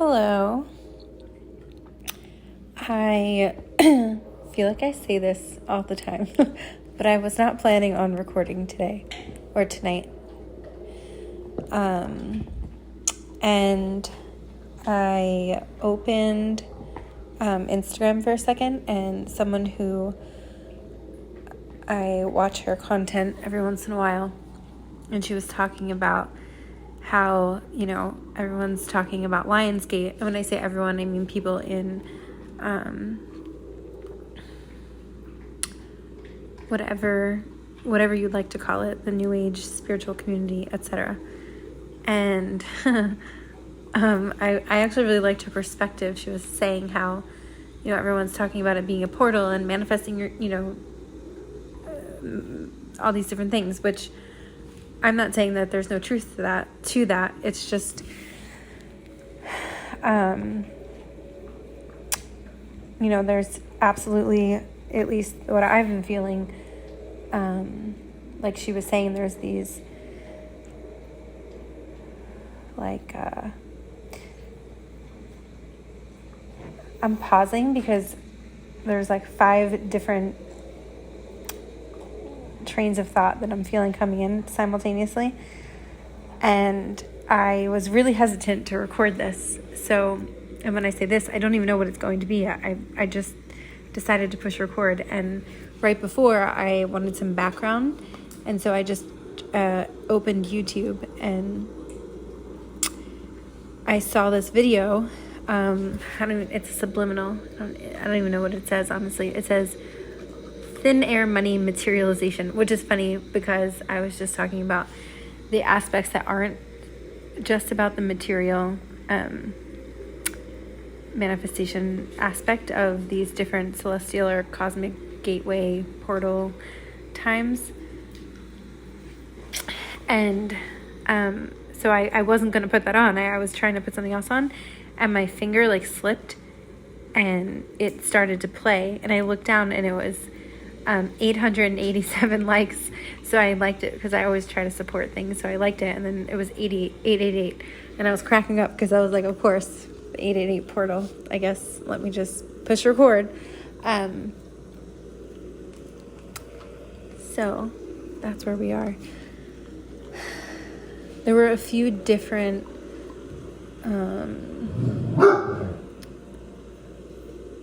Hello. I feel like I say this all the time, but I was not planning on recording today or tonight. And I opened Instagram for a second, and someone who I watch her content every once in a while, and she was talking about how, everyone's talking about Lionsgate. And when I say everyone, I mean people in whatever you'd like to call it, the New Age spiritual community, etc. And I actually really liked her perspective. She was saying how, everyone's talking about it being a portal and manifesting your, all these different things, which I'm not saying that there's no truth to that. It's just, there's absolutely, at least what I've been feeling, like she was saying, there's these, I'm pausing because there's 5 different trains of thought that I'm feeling coming in simultaneously, and I was really hesitant to record this. And when I say this, I don't even know what it's going to be. I just decided to push record, and right before I wanted some background, and so I just opened YouTube and I saw this video. It's a subliminal. I don't even know what it says, honestly. It says thin air money materialization, which is funny because I was just talking about the aspects that aren't just about the material manifestation aspect of these different celestial or cosmic gateway portal times. And so I wasn't going to put that on. I was trying to put something else on, and my finger slipped and it started to play, and I looked down and it was 887 likes. So I liked it because I always try to support things. So I liked it, and then it was 888, and I was cracking up because I was like, of course, the 888 portal. I guess let me just push record. So that's where we are. There were a few different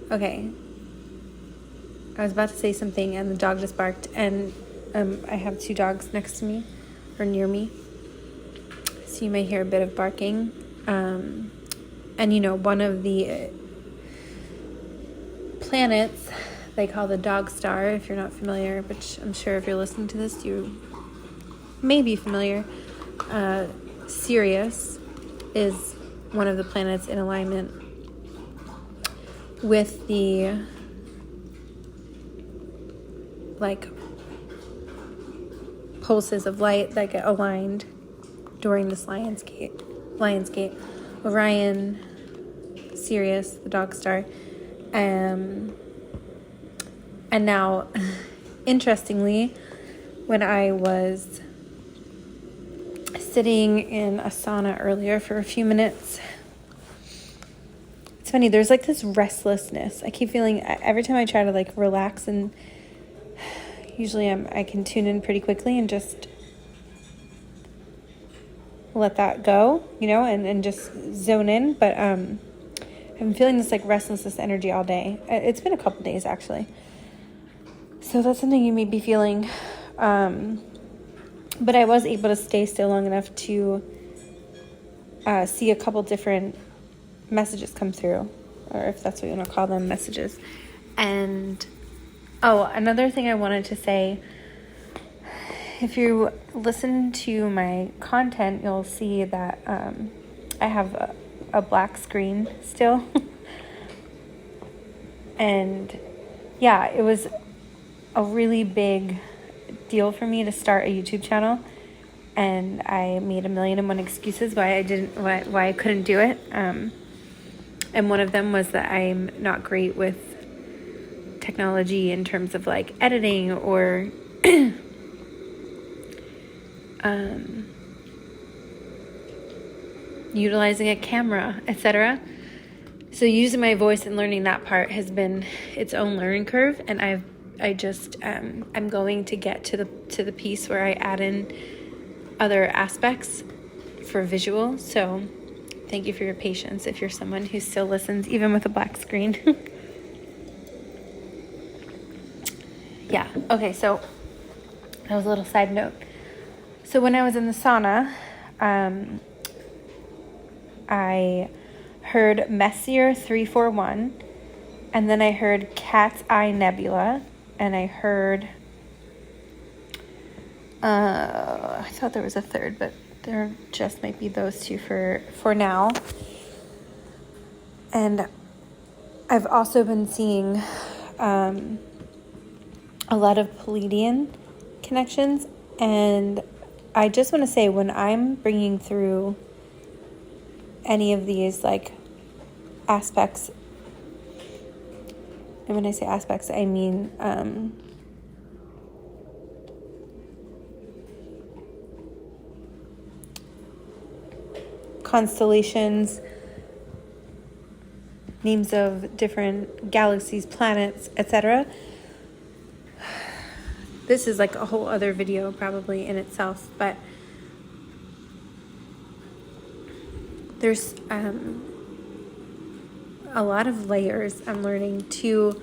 okay. I was about to say something, and the dog just barked, and I have 2 dogs next to me, or near me, so you may hear a bit of barking. And one of the planets they call the dog star, if you're not familiar, which I'm sure if you're listening to this, you may be familiar. Sirius is one of the planets in alignment with the pulses of light that get aligned during this Lionsgate. Orion, Sirius, the dog star, and now, interestingly, when I was sitting in a sauna earlier for a few minutes, it's funny, there's this restlessness. I keep feeling every time I try to relax, and usually I can tune in pretty quickly and just let that go, and just zone in. But I've been feeling this restless energy all day. It's been a couple days actually. So that's something you may be feeling. But I was able to stay still long enough to see a couple different messages come through, or if that's what you want to call them, messages. And another thing I wanted to say, if you listen to my content, you'll see that I have a black screen still. And yeah, it was a really big deal for me to start a YouTube channel, and I made 1,000,001 excuses why I couldn't do it. And one of them was that I'm not great with technology in terms of editing or utilizing a camera, etc. So using my voice and learning that part has been its own learning curve, and I'm going to get to the piece where I add in other aspects for visual. So thank you for your patience if you're someone who still listens even with a black screen. Yeah, okay, so that was a little side note. So when I was in the sauna, I heard Messier 341, and then I heard Cat's Eye Nebula, and I heard, I thought there was a third, but there just might be those two for now. And I've also been seeing a lot of Pleiadian connections, and I just want to say, when I'm bringing through any of these like aspects, and when I say aspects, I mean constellations, names of different galaxies, planets, etc. This is like a whole other video probably in itself, but there's a lot of layers I'm learning to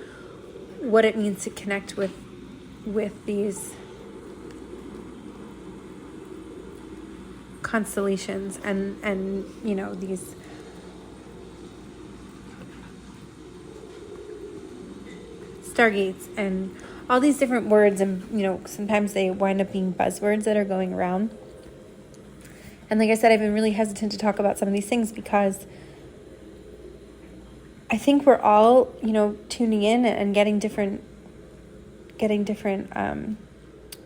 what it means to connect with these constellations and you know, these stargates and all these different words, and you know, sometimes they wind up being buzzwords that are going around. And like I said, I've been really hesitant to talk about some of these things because I think we're all, you know, tuning in and getting different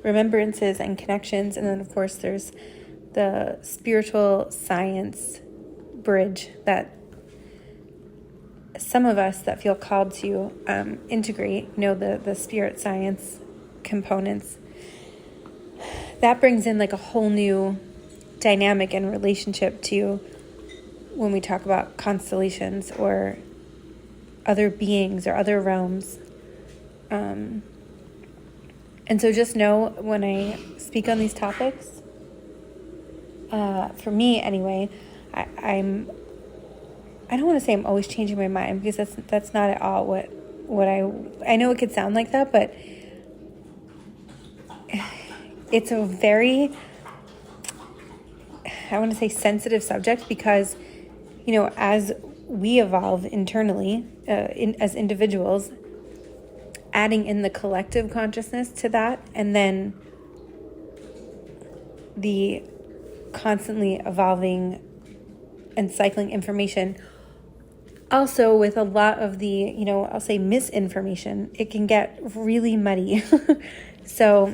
remembrances and connections. And then of course there's the spiritual science bridge that some of us that feel called to integrate, you know, the spirit science components. That brings in like a whole new dynamic and relationship to when we talk about constellations or other beings or other realms. And so just know when I speak on these topics, for me anyway, I don't want to say I'm always changing my mind, because that's not at all what I know it could sound like that, but it's a very, I want to say, sensitive subject, because, you know, as we evolve internally, as individuals, adding in the collective consciousness to that, and then the constantly evolving and cycling information. Also, with a lot of the, you know, I'll say misinformation, it can get really muddy. So,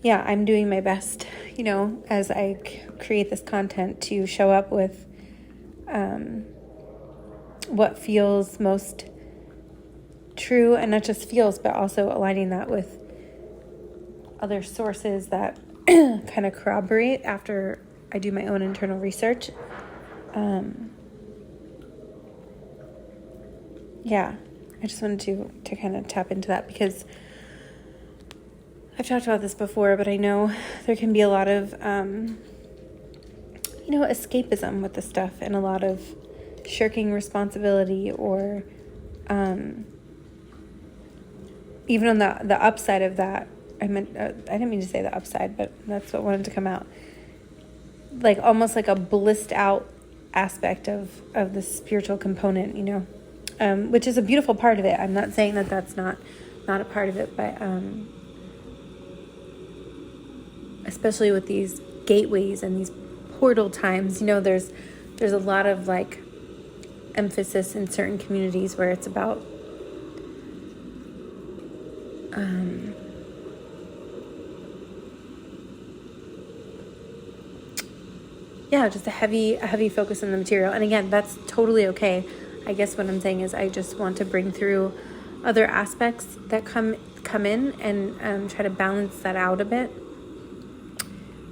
yeah, I'm doing my best, you know, as I create this content, to show up with what feels most true, and not just feels, but also aligning that with other sources that kind of corroborate after I do my own internal research. Yeah, I just wanted to kind of tap into that, because I've talked about this before, but I know there can be a lot of, you know, escapism with this stuff, and a lot of shirking responsibility, or even on the upside of that. I didn't mean to say the upside, but that's what wanted to come out. Like almost like a blissed out aspect of the spiritual component, you know, which is a beautiful part of it. I'm not saying that that's not a part of it, but especially with these gateways and these portal times, you know, there's a lot of like emphasis in certain communities where it's about just a heavy focus on the material. And again, that's totally okay. I guess what I'm saying is I just want to bring through other aspects that come in and try to balance that out a bit,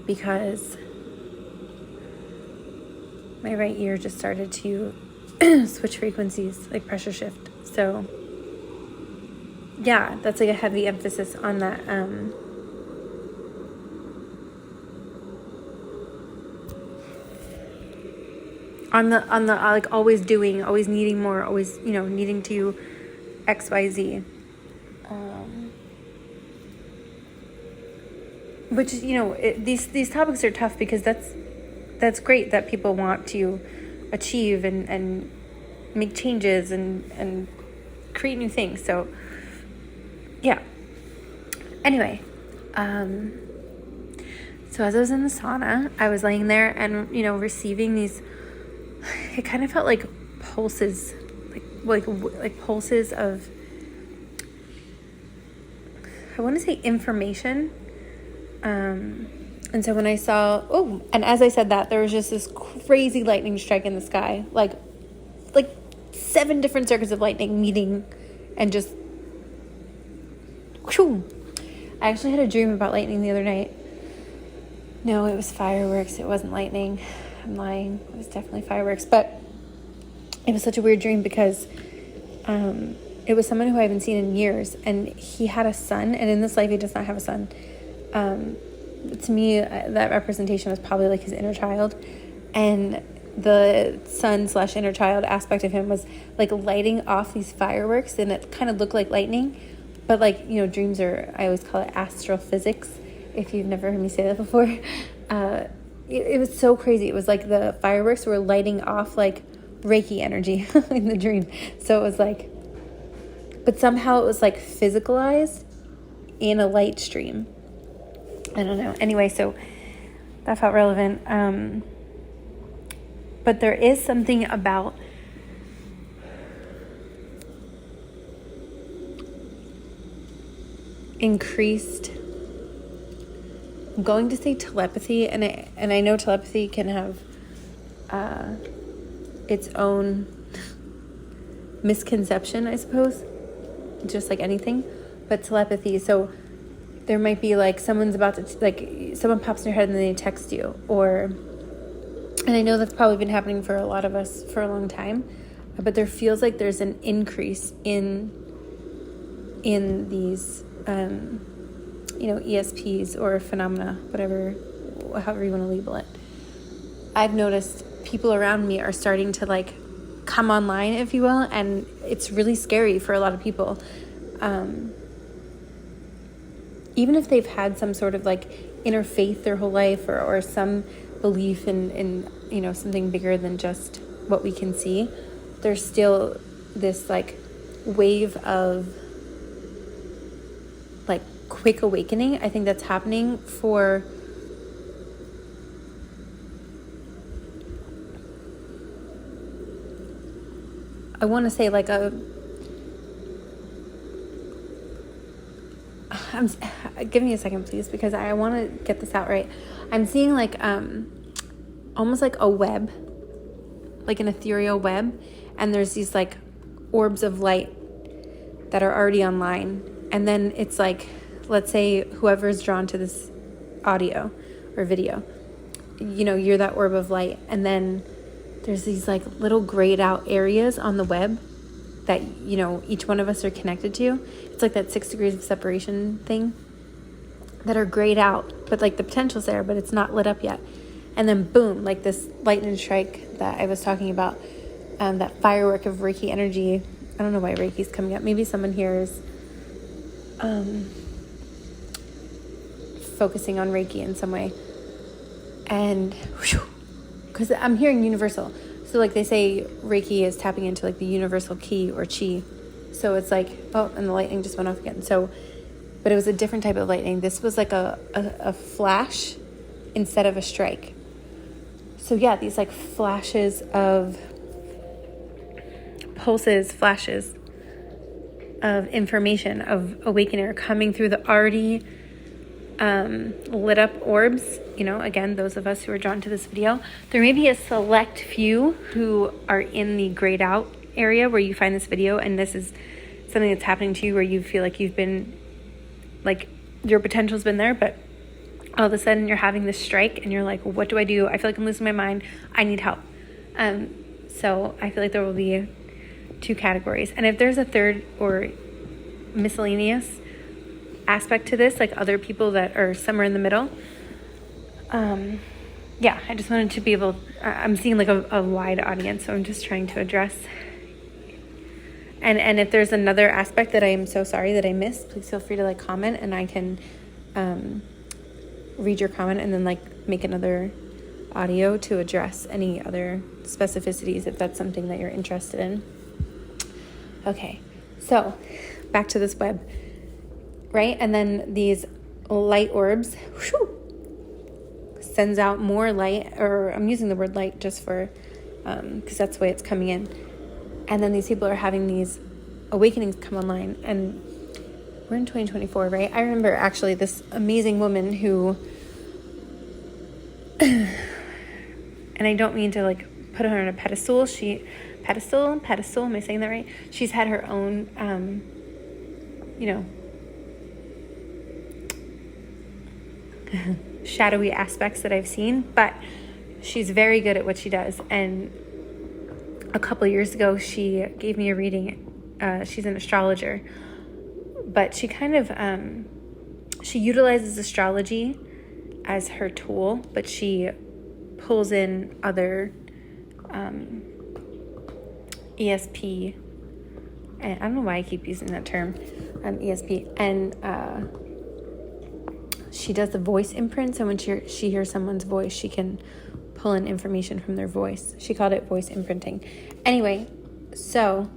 because my right ear just started to switch frequencies, like pressure shift. So yeah, that's like a heavy emphasis on that. On the like always doing, always needing more, always, needing to XYZ. Which, these topics are tough because that's great that people want to achieve and make changes and create new things. So yeah. Anyway, so as I was in the sauna, I was laying there and, receiving these, it kind of felt like pulses, like pulses of, I want to say information. And so when I saw, and as I said that, there was just this crazy lightning strike in the sky, like 7 different circuits of lightning meeting and just, whew. I actually had a dream about lightning the other night. No, it was fireworks. It wasn't lightning. I'm lying. It was definitely fireworks, but it was such a weird dream because, it was someone who I haven't seen in years, and he had a son, and in this life he does not have a son. To me, that representation was probably like his inner child, and the son/inner child aspect of him was like lighting off these fireworks, and it kind of looked like lightning, but dreams are, I always call it astrophysics, if you've never heard me say that before. It was so crazy. It was like the fireworks were lighting off like Reiki energy in the dream. So it was like, but somehow it was like physicalized in a light stream. I don't know. Anyway, so that felt relevant. But there is something about increased, I'm going to say telepathy, and I know telepathy can have its own misconception, I suppose, just like anything, but telepathy. So there might be like someone's about to, like someone pops in your head and then they text you, and I know that's probably been happening for a lot of us for a long time, but there feels like there's an increase in these, ESPs or phenomena, however you want to label it. I've noticed people around me are starting to like come online, if you will, and it's really scary for a lot of people. Even if they've had some sort of like inner faith their whole life, or some belief in something bigger than just what we can see, there's still this like wave of like quick awakening. I think that's happening for I want to say like give me a second, please, because I want to get this out right. I'm seeing like almost like a web, like an ethereal web, and there's these like orbs of light that are already online, and then it's like, let's say whoever's drawn to this audio or video, you're that orb of light, and then there's these like little grayed out areas on the web that each one of us are connected to. It's like that 6 degrees of separation thing that are grayed out, but like the potential's there, but it's not lit up yet. And then boom, like this lightning strike that I was talking about, that firework of Reiki energy. I don't know why Reiki's coming up. Maybe someone here is focusing on Reiki in some way. And because I'm hearing universal. So like they say Reiki is tapping into like the universal ki or chi. So it's like, and the lightning just went off again. So, but it was a different type of lightning. This was like a flash instead of a strike. So yeah, these like flashes of pulses, flashes of information, of awakening are coming through the already lit up orbs. Again, those of us who are drawn to this video, there may be a select few who are in the grayed out area where you find this video, and this is something that's happening to you where you feel like you've been, like your potential's been there, but all of a sudden you're having this strike and you're like, what do? I feel like I'm losing my mind. I need help. So I feel like there will be 2 categories. And if there's a third or miscellaneous aspect to this, like other people that are somewhere in the middle, yeah, I just wanted to be able, I'm seeing like a wide audience, so I'm just trying to address. And if there's another aspect that I am so sorry that I missed, please feel free to like comment, and I can read your comment and then like make another audio to address any other specificities if that's something that you're interested in. Okay, so back to this web, right? And then these light orbs, sends out more light, or I'm using the word light just for, because that's the way it's coming in. And then these people are having these awakenings come online, and we're in 2024, right? I remember actually this amazing woman who, and I don't mean to like put her on a pedestal. Pedestal, am I saying that right? She's had her own, shadowy aspects that I've seen, but she's very good at what she does. And a couple of years ago, she gave me a reading. She's an astrologer, but she kind of, she utilizes astrology as her tool, but she pulls in other ESP, and I don't know why I keep using that term, ESP, and she does the voice imprint, so when she hears someone's voice, she can pull in information from their voice. She called it voice imprinting. Anyway, so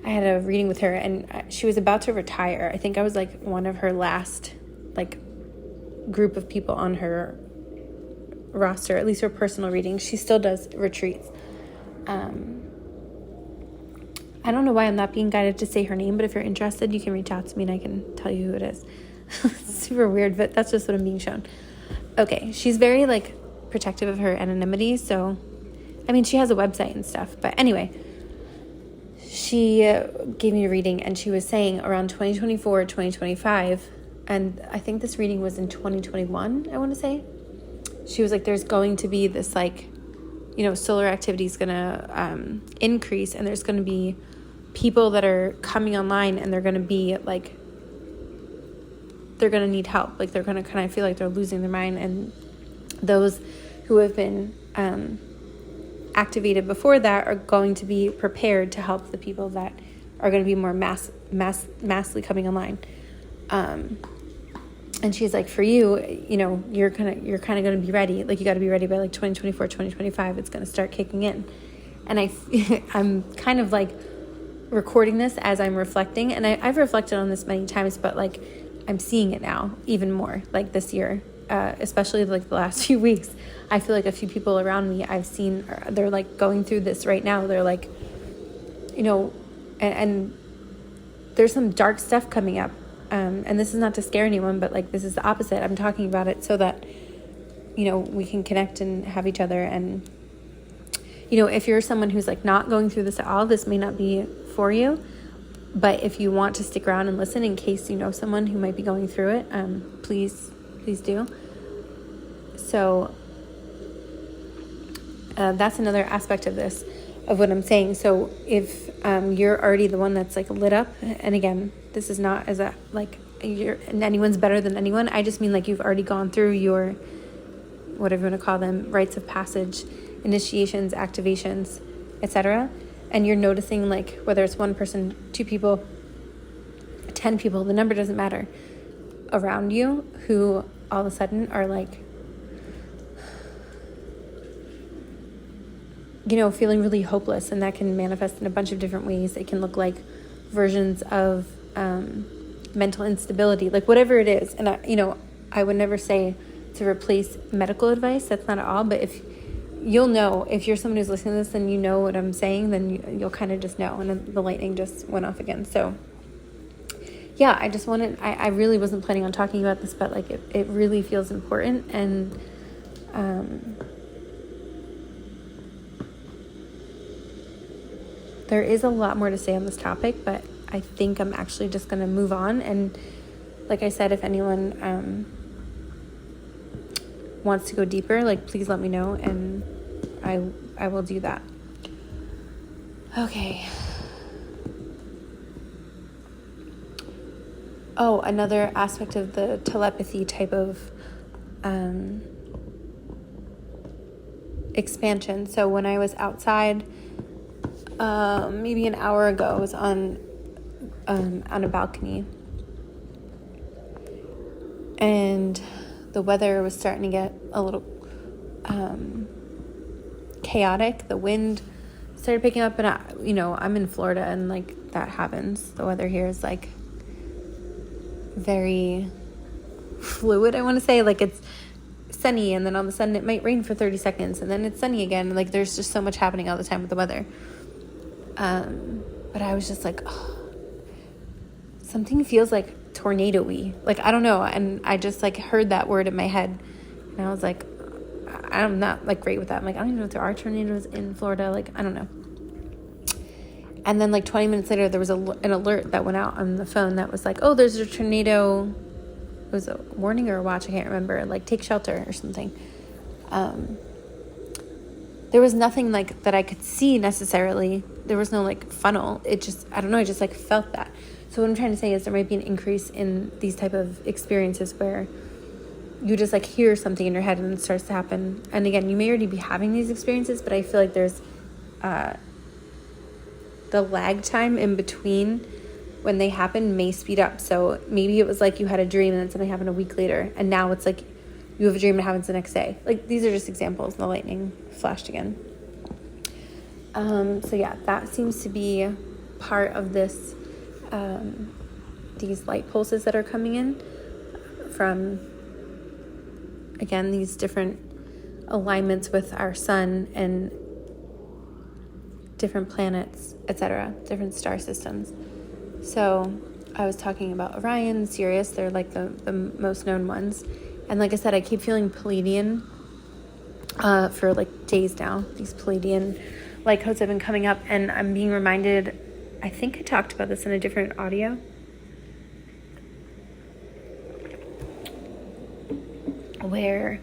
I had a reading with her, and she was about to retire. I think I was like one of her last like group of people on her roster, at least her personal readings. She still does retreats. I don't know why I'm not being guided to say her name, but if you're interested, you can reach out to me and I can tell you who it is. It's super weird, but that's just what I'm being shown. Okay, she's very like protective of her anonymity, so I mean, she has a website and stuff, but anyway, she gave me a reading, and she was saying around 2024, 2025, and I think this reading was in 2021, I want to say. She was like, there's going to be this like, solar activity is going to increase, and there's going to be people that are coming online, and they're going to be like, they're going to need help. Like they're going to kind of feel like they're losing their mind, and those who have been activated before that are going to be prepared to help the people that are going to be more massively coming online. And she's like, for you, you're kind of going to be ready. Like you got to be ready by like 2024, 2025. It's going to start kicking in. And I'm kind of like recording this as I'm reflecting, and I've reflected on this many times, but like I'm seeing it now even more, like this year, especially like the last few weeks. I feel like a few people around me I've seen, they're like going through this right now. They're like, and there's some dark stuff coming up. And this is not to scare anyone, but like this is the opposite. I'm talking about it so that, we can connect and have each other. And, if you're someone who's like not going through this at all, this may not be for you. But if you want to stick around and listen in case you know someone who might be going through it, please do. So that's another aspect of this, of what I'm saying. So if you're already the one that's like lit up, and again, this is not as a like anyone's better than anyone. I just mean like you've already gone through your, whatever you want to call them, rites of passage, initiations, activations, etc. And you're noticing like whether it's one person, 2 people, 10 people, the number doesn't matter, around you who all of a sudden are like, feeling really hopeless. And that can manifest in a bunch of different ways. It can look like versions of mental instability, like whatever it is. And I would never say to replace medical advice. That's not at all. But if you'll know, if you're someone who's listening to this and you know what I'm saying, then you'll kind of just know. And then the lightning just went off again. So yeah, I just wanted, I really wasn't planning on talking about this, but like it really feels important. And there is a lot more to say on this topic, but I think I'm actually just going to move on. And like I said, if anyone wants to go deeper, like please let me know, and I will do that. Okay. Oh, another aspect of the telepathy type of expansion. So when I was outside, maybe an hour ago, I was on a balcony, and the weather was starting to get a little chaotic. The wind started picking up, and I'm in Florida, and like that happens. The weather here is like very fluid, I want to say. Like, it's sunny, and then all of a sudden it might rain for 30 seconds, and then it's sunny again. Like, there's just so much happening all the time with the weather. But I was just like, oh, something feels like tornado-y. Like, I don't know. And I just like heard that word in my head, and I was like, I'm not like great with that. I'm like, I don't even know if there are tornadoes in Florida. Like, I don't know. And then like 20 minutes later, there was an alert that went out on the phone that was like, oh, there's a tornado. It was a warning or a watch, I can't remember. Like, take shelter or something. There was nothing like that I could see necessarily. There was no like funnel. It just, I don't know, I just like felt that. So what I'm trying to say is there might be an increase in these type of experiences where you just like hear something in your head and it starts to happen. And again, you may already be having these experiences, but I feel like there's the lag time in between when they happen may speed up. So maybe it was like you had a dream and then something happened a week later, and now it's like you have a dream and it happens the next day. Like, these are just examples. The lightning flashed again. So yeah, that seems to be part of this, these light pulses that are coming in from, again, these different alignments with our sun and different planets, etc., different star systems. So I was talking about Orion and Sirius. They're like the most known ones. And like I said, I keep feeling Pleiadian for like days now. These Pleiadian light codes have been coming up, and I'm being reminded, I think I talked about this in a different audio, where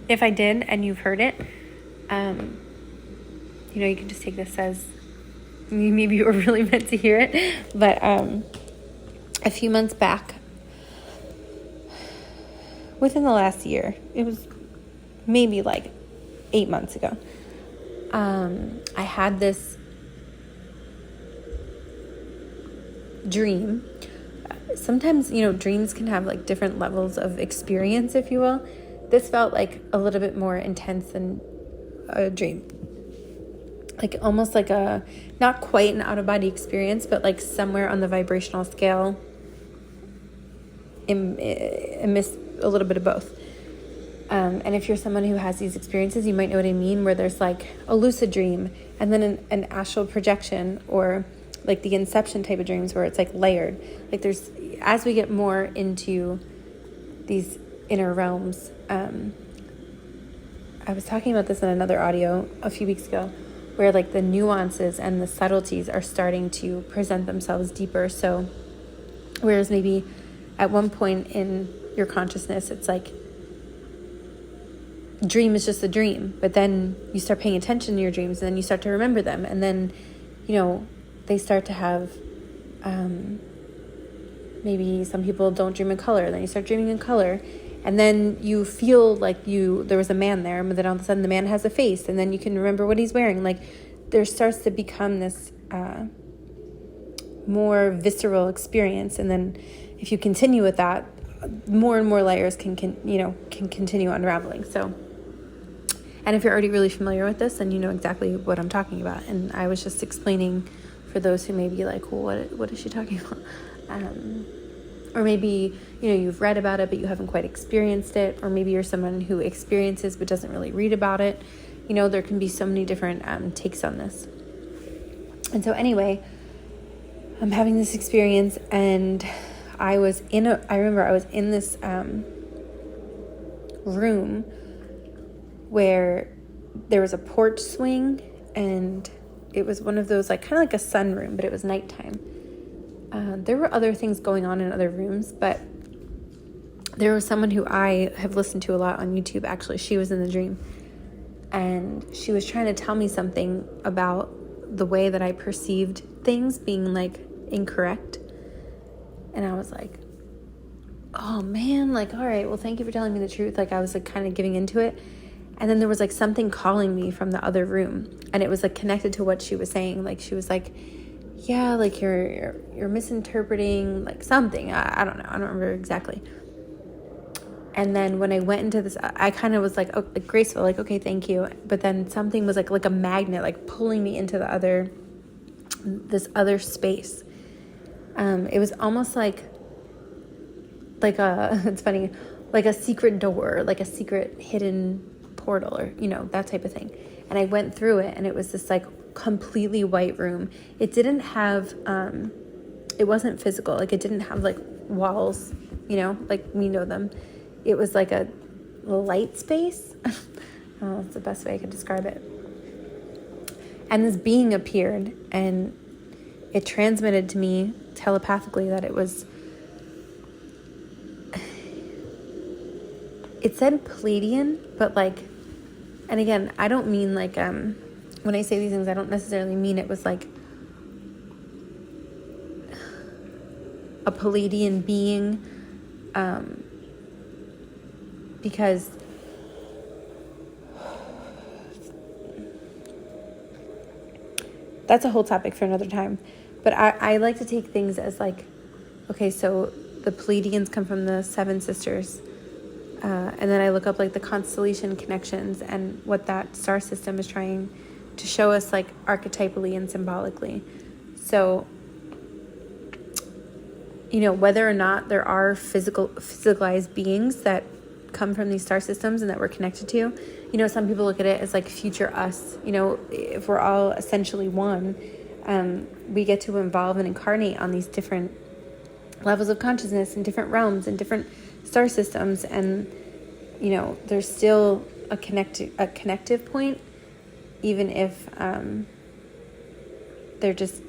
if I did and you've heard it, you can just take this as maybe you were really meant to hear it. But a few months back, within the last year, it was maybe like 8 months ago, I had this dream. Sometimes, dreams can have like different levels of experience, if you will. This felt like a little bit more intense than a dream. Like almost like not quite an out-of-body experience, but like somewhere on the vibrational scale, amidst a little bit of both. And if you're someone who has these experiences, you might know what I mean, where there's like a lucid dream and then an astral projection, or like the Inception type of dreams where it's like layered. Like as we get more into these inner realms, I was talking about this in another audio a few weeks ago, where like the nuances and the subtleties are starting to present themselves deeper. So whereas maybe at one point in your consciousness, it's like dream is just a dream, but then you start paying attention to your dreams, and then you start to remember them, and then they start to have maybe some people don't dream in color, then you start dreaming in color, and then you feel like there was a man there, but then all of a sudden the man has a face, and then you can remember what he's wearing. Like, there starts to become this more visceral experience, and then if you continue with that, more and more layers can continue unraveling. So, and if you're already really familiar with this, then you know exactly what I'm talking about. And I was just explaining for those who may be like, well, what is she talking about? Or maybe, you've read about it, but you haven't quite experienced it. Or maybe you're someone who experiences but doesn't really read about it. There can be so many different takes on this. And so anyway, I'm having this experience, and I remember I was in this room where there was a porch swing, and it was one of those like kind of like a sunroom, but it was nighttime. There were other things going on in other rooms, but there was someone who I have listened to a lot on YouTube. Actually, she was in the dream, and she was trying to tell me something about the way that I perceived things being like incorrect. And I was like, oh man, like, all right, well, thank you for telling me the truth. Like, I was like kind of giving into it. And then there was like something calling me from the other room, and it was like connected to what she was saying. Like, she was like, yeah, like you're misinterpreting like something. I don't know. I don't remember exactly. And then when I went into this, I kind of was like, oh, like graceful, like, okay, thank you. But then something was like a magnet, like pulling me into this other space. It was almost like it's funny, like a secret door, like a secret hidden portal, or, that type of thing. And I went through it, and it was this like completely white room. It didn't have, it wasn't physical. Like, it didn't have like walls, like we know them. It was like a light space. Oh, that's the best way I could describe it. And this being appeared, and it transmitted to me telepathically that it was, it said Palladian, but like, and again, I don't mean like, when I say these things, I don't necessarily mean it was like a Palladian being, because that's a whole topic for another time. But I like to take things as like, okay, so the Pleiadians come from the seven sisters. And then I look up like the constellation connections and what that star system is trying to show us, like archetypally and symbolically. So, whether or not there are physicalized beings that come from these star systems and that we're connected to, some people look at it as like future us. If we're all essentially one, we get to evolve and incarnate on these different levels of consciousness in different realms and different star systems, and there's still a connective point, even if they're just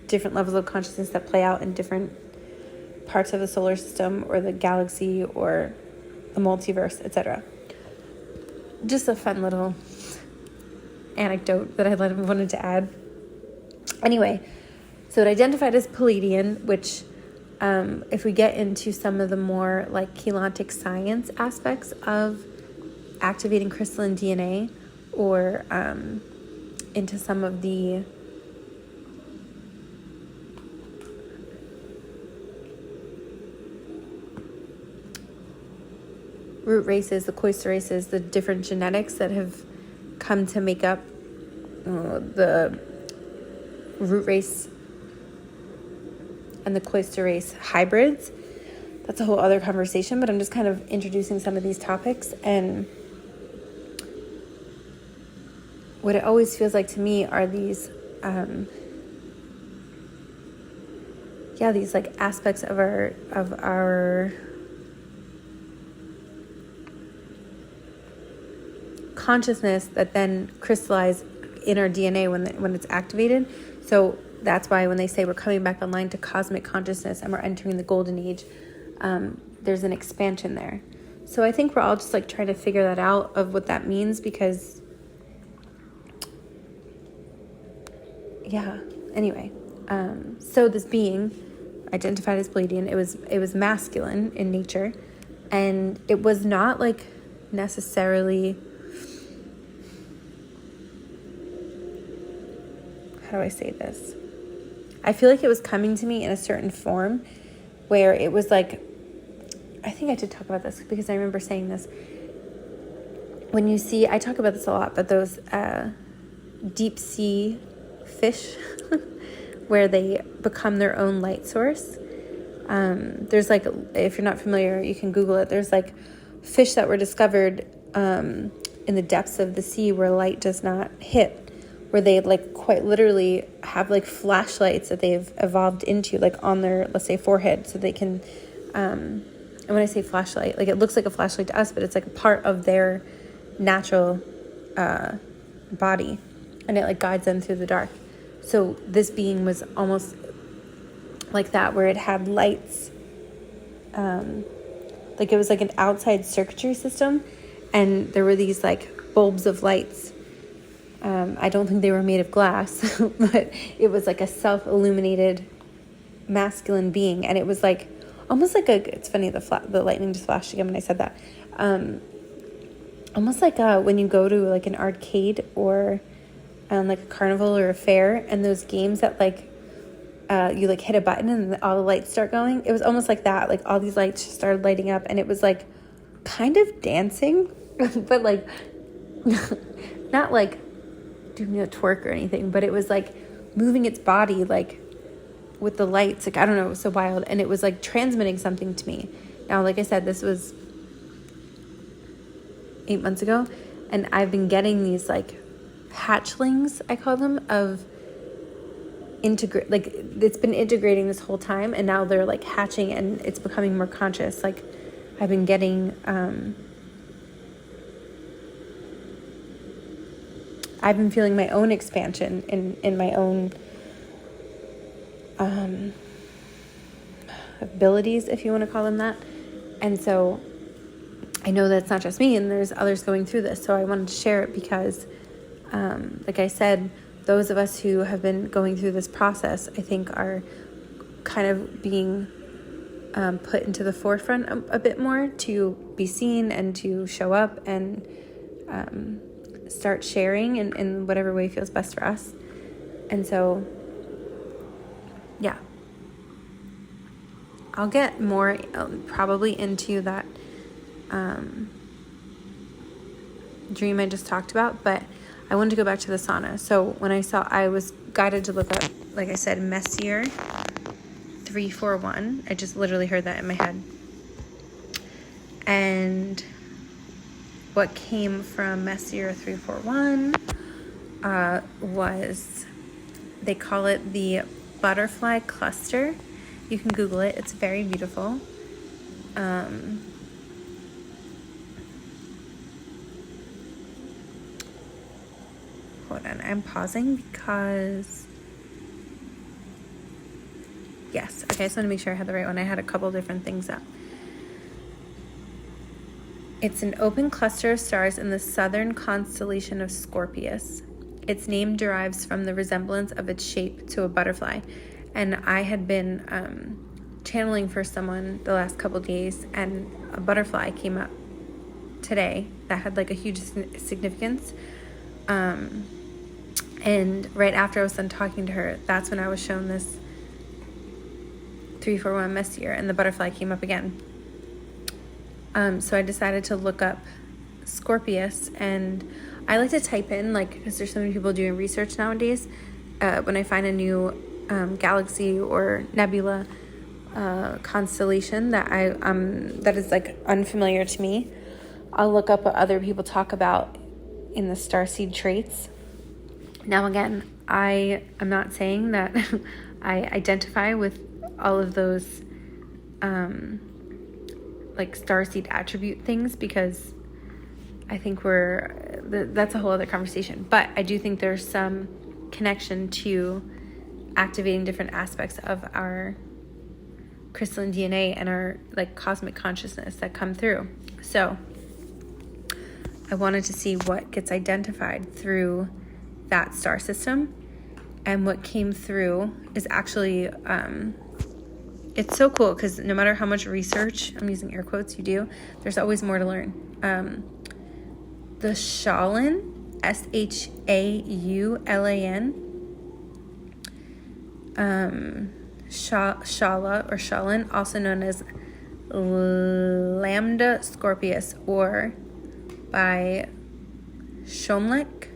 different levels of consciousness that play out in different parts of the solar system or the galaxy or the multiverse, etc. Just a fun little anecdote that I wanted to add. Anyway, so it identified as Palladian, which if we get into some of the more like chelantic science aspects of activating crystalline DNA, or into some of the root races, the cloister races, the different genetics that have come to make up the root race and the cloister race hybrids. That's a whole other conversation, but I'm just kind of introducing some of these topics. And what it always feels like to me are these these like aspects of our consciousness that then crystallize in our DNA when it's activated. So that's why when they say we're coming back online to cosmic consciousness and we're entering the golden age, there's an expansion there. So I think we're all just like trying to figure that out of what that means, because anyway, so this being identified as Pleiadian, it was masculine in nature, and it was not like necessarily, how do I say this? I feel like it was coming to me in a certain form where it was like, I think I did talk about this because I remember saying this. When you see, I talk about this a lot, but those deep sea fish where they become their own light source. There's like, if you're not familiar, you can Google it. There's like fish that were discovered in the depths of the sea where light does not hit, where they like quite literally have like flashlights that they've evolved into, like on their, let's say, forehead, so they can, and when I say flashlight, like it looks like a flashlight to us, but it's like a part of their natural body, and it like guides them through the dark. So this being was almost like that, where it had lights that Like it was like an outside circuitry system, and there were these like bulbs of lights. I don't think they were made of glass, but it was like a self-illuminated masculine being, and it was like almost like it's funny, the lightning just flashed again when I said that. Almost like when you go to like an arcade or like a carnival or a fair, and those games that like you like hit a button and all the lights start going. It was almost like that. Like all these lights just started lighting up, and it was like kind of dancing, but like not like doing a twerk or anything, but it was like moving its body like with the lights. Like I don't know, it was so wild, and it was like transmitting something to me. Now, like I said, this was 8 months ago, and I've been getting these like hatchlings, I call them, of like it's been integrating this whole time, and now they're like hatching and it's becoming more conscious. Like I've been getting I've been feeling my own expansion in my own abilities, if you want to call them that. And so I know that's not just me, and there's others going through this, so I wanted to share it because like I said, those of us who have been going through this process, I think, are kind of being put into the forefront a bit more to be seen and to show up and start sharing in whatever way feels best for us. And so, yeah. I'll get more probably into that dream I just talked about, but I wanted to go back to the sauna. So when I was guided to look up, like I said, Messier 341. I just literally heard that in my head. And what came from Messier 341 was, they call it the butterfly cluster. You can Google it. It's very beautiful. Hold on, I'm pausing because, yes, okay, I just want to make sure I had the right one. I had a couple different things up. It's an open cluster of stars in the southern constellation of Scorpius. Its name derives from the resemblance of its shape to a butterfly. And I had been channeling for someone the last couple days, and a butterfly came up today that had like a huge significance. And right after I was done talking to her, that's when I was shown this 341 Messier, and the butterfly came up again. So I decided to look up Scorpius, and I like to type in, like, because there's so many people doing research nowadays, when I find a new galaxy or nebula constellation that that is like unfamiliar to me, I'll look up what other people talk about in the starseed traits. Now again, I am not saying that I identify with all of those like starseed attribute things, because I think that's a whole other conversation. But I do think there's some connection to activating different aspects of our crystalline DNA and our like cosmic consciousness that come through. So I wanted to see what gets identified through that star system, and what came through is actually it's so cool, because no matter how much research, I'm using air quotes, you do, there's always more to learn. The Shaulan, Shaulan, Shala or Shaulan, also known as Lambda Scorpius, or by Shomlek,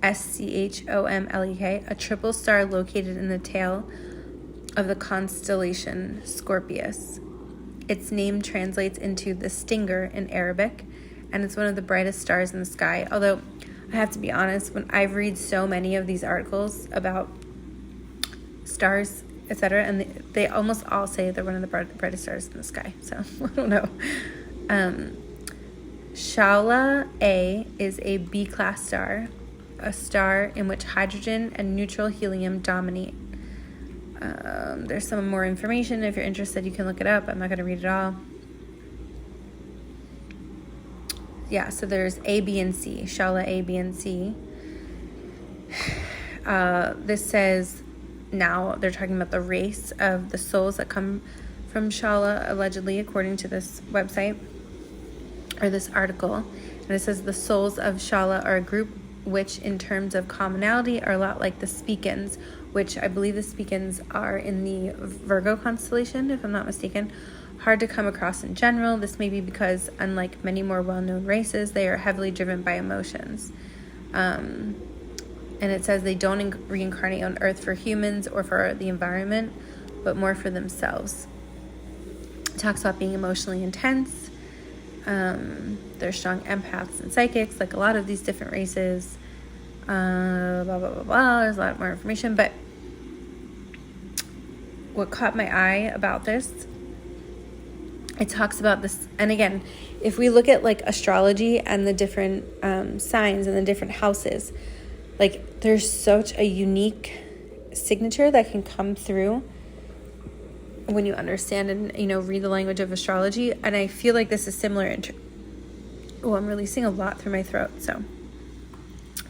Schomlek, a triple star located in the tail of the constellation Scorpius. Its name translates into the stinger in Arabic, and it's one of the brightest stars in the sky. Although I have to be honest, when I've read so many of these articles about stars, etc., and they almost all say they're one of the brightest stars in the sky. So I don't know. Shaula A is a B-class star, a star in which hydrogen and neutral helium dominate. There's some more information. If you're interested, you can look it up. I'm not going to read it all. So there's A, B, and C. Shala, A, B, and C. This says, now they're talking about the race of the souls that come from Shala, allegedly, according to this website, or this article. And it says the souls of Shala are a group which, in terms of commonality, are a lot like the Speakins, which I believe the Speakins are in the Virgo constellation, if I'm not mistaken. Hard to come across in general. This may be because, unlike many more well-known races, they are heavily driven by emotions. And it says they don't reincarnate on Earth for humans or for the environment, but more for themselves. It talks about being emotionally intense. They're strong empaths and psychics, like a lot of these different races. Blah, blah, blah, blah. There's a lot more information, but what caught my eye about this, it talks about this, and again, if we look at like astrology and the different signs and the different houses, like there's such a unique signature that can come through when you understand and, read the language of astrology. And I feel like this is similar. I'm releasing a lot through my throat, so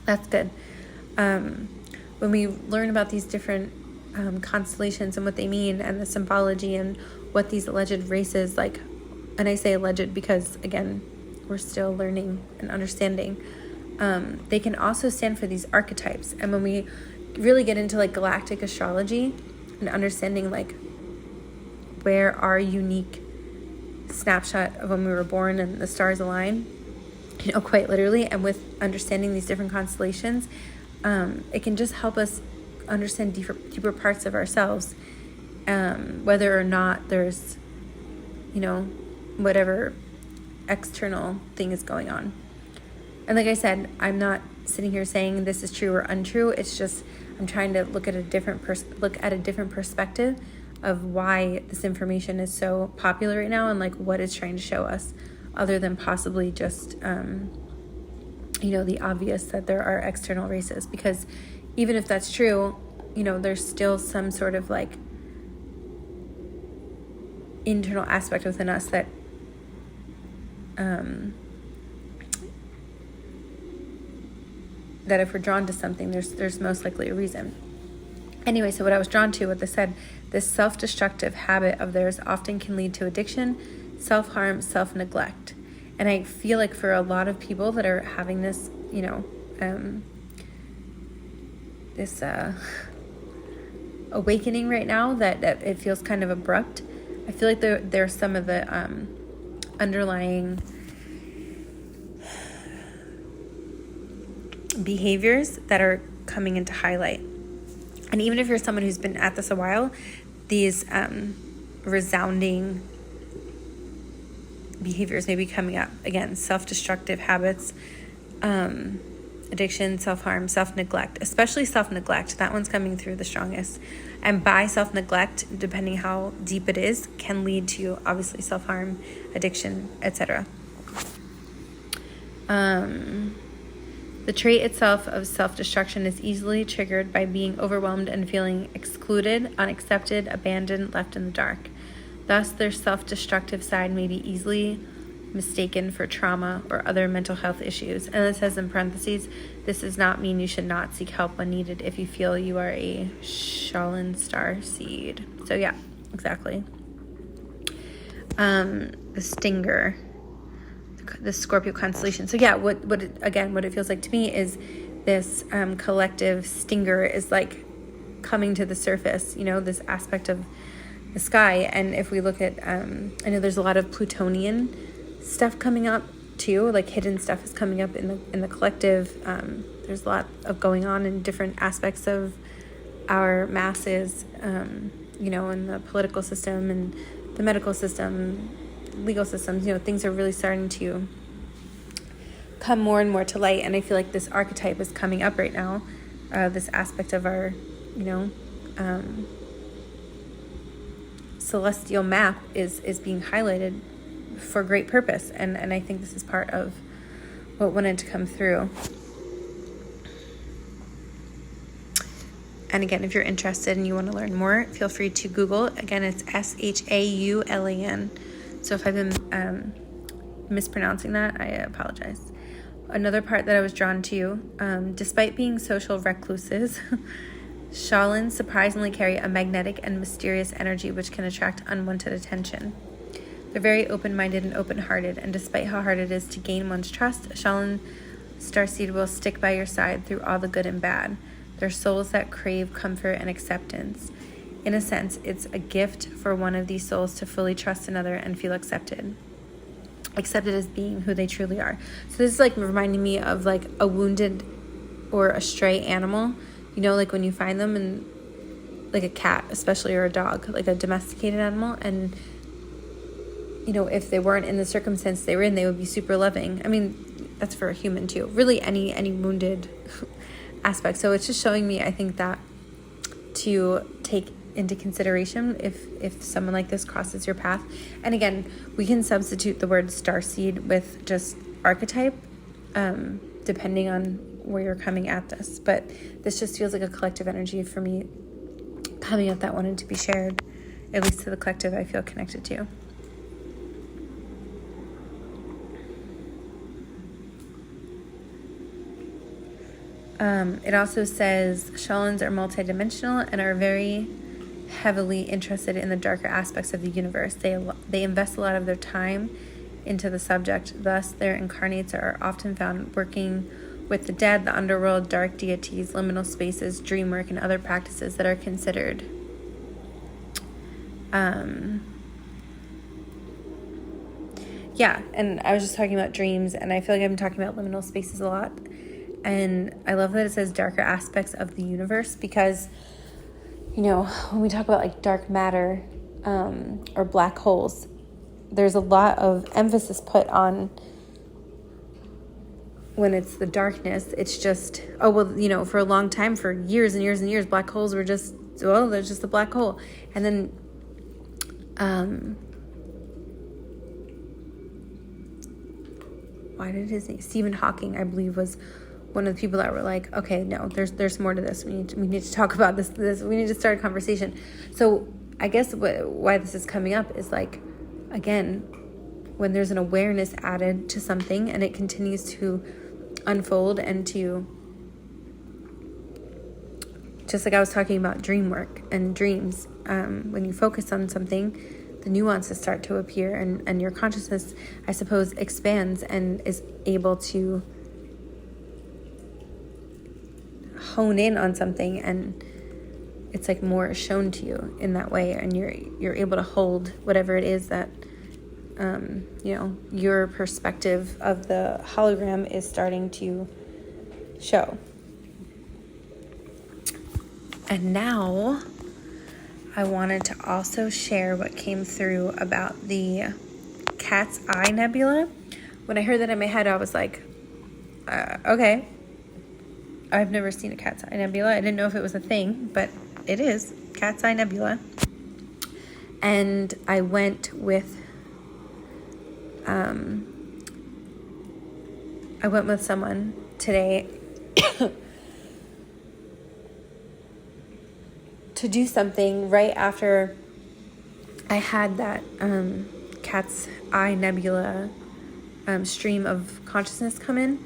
that's good. When we learn about these different constellations and what they mean and the symbology and what these alleged races, like, and I say alleged because, again, we're still learning and understanding, they can also stand for these archetypes. And when we really get into like galactic astrology and understanding like where our unique snapshot of when we were born and the stars align, quite literally, and with understanding these different constellations, it can just help us understand deeper parts of ourselves, whether or not there's, whatever external thing is going on. And like I said, I'm not sitting here saying this is true or untrue. It's just I'm trying to look at a different perspective of why this information is so popular right now and like what it's trying to show us, other than possibly just the obvious that there are external races. Because even if that's true, there's still some sort of like internal aspect within us that that if we're drawn to something, there's most likely a reason. Anyway, so what I was drawn to, what they said, this self-destructive habit of theirs often can lead to addiction, self-harm, self-neglect. And I feel like for a lot of people that are having this, this awakening right now, that it feels kind of abrupt, I feel like there's some of the underlying behaviors that are coming into highlight. And even if you're someone who's been at this a while, these resounding behaviors may be coming up. Again, self-destructive habits, addiction, self-harm, self-neglect, especially self-neglect. That one's coming through the strongest. And by self-neglect, depending how deep it is, can lead to obviously self-harm, addiction, etc. The trait itself of self-destruction is easily triggered by being overwhelmed and feeling excluded, unaccepted, abandoned, left in the dark. Thus, their self-destructive side may be easily mistaken for trauma or other mental health issues. And it says in parentheses, this does not mean you should not seek help when needed if you feel you are a Shaolin star seed. So yeah, exactly. The stinger, the Scorpio constellation. So yeah, what it feels like to me is this collective stinger is like coming to the surface, this aspect of the sky. And if we look at, I know there's a lot of Plutonian stuff coming up too, like hidden stuff is coming up in the collective. There's a lot of going on in different aspects of our masses, in the political system and the medical system, legal systems. Things are really starting to come more and more to light. And I feel like this archetype is coming up right now, this aspect of our, celestial map is being highlighted for great purpose. And I think this is part of what wanted to come through. And again, if you're interested and you want to learn more, feel free to Google. Again, it's Shaulan. So if I've been mispronouncing that, I apologize. Another part that I was drawn to, despite being social recluses, Shalins surprisingly carry a magnetic and mysterious energy which can attract unwanted attention. They're very open-minded and open-hearted, and despite how hard it is to gain one's trust, Shalin starseed will stick by your side through all the good and bad. They're souls that crave comfort and acceptance. In a sense, it's a gift for one of these souls to fully trust another and feel accepted as being who they truly are. So this is like reminding me of like a wounded or a stray animal, you know, like when you find them in like a cat, especially, or a dog, like a domesticated animal, and you know, if they weren't in the circumstance they were in, they would be super loving. I mean, that's for a human too, really any wounded aspect. So it's just showing me, I think, that to take into consideration if someone like this crosses your path. And again, we can substitute the word starseed with just archetype, depending on where you're coming at this. But this just feels like a collective energy for me coming up that wanted to be shared, at least to the collective I feel connected to. It also says Shalins are multidimensional and are very heavily interested in the darker aspects of the universe. They invest a lot of their time into the subject. Thus, their incarnates are often found working with the dead, the underworld, dark deities, liminal spaces, dream work, and other practices that are considered and I was just talking about dreams, and I feel like I've been talking about liminal spaces a lot. And I love that it says darker aspects of the universe, because, you know, when we talk about like dark matter or black holes, there's a lot of emphasis put on when it's the darkness. It's just, oh, well, you know, for a long time, for years and years and years, black holes were just, well, there's just a black hole. And then why did his name, Stephen Hawking, I believe, was one of the people that were like, okay, no, there's more to this. We need to talk about this. We need to start a conversation. So I guess why this is coming up is like, again, when there's an awareness added to something and it continues to unfold and to, just like I was talking about dream work and dreams, when you focus on something, the nuances start to appear, and your consciousness, I suppose, expands and is able to hone in on something, and it's like more shown to you in that way, and you're able to hold whatever it is that you know, your perspective of the hologram is starting to show. And now I wanted to also share what came through about the Cat's Eye Nebula. When I heard that in my head, I was like, okay, I've never seen a Cat's Eye Nebula. I didn't know if it was a thing, but it is. Cat's Eye Nebula. And I went with someone today to do something right after I had that Cat's Eye Nebula stream of consciousness come in.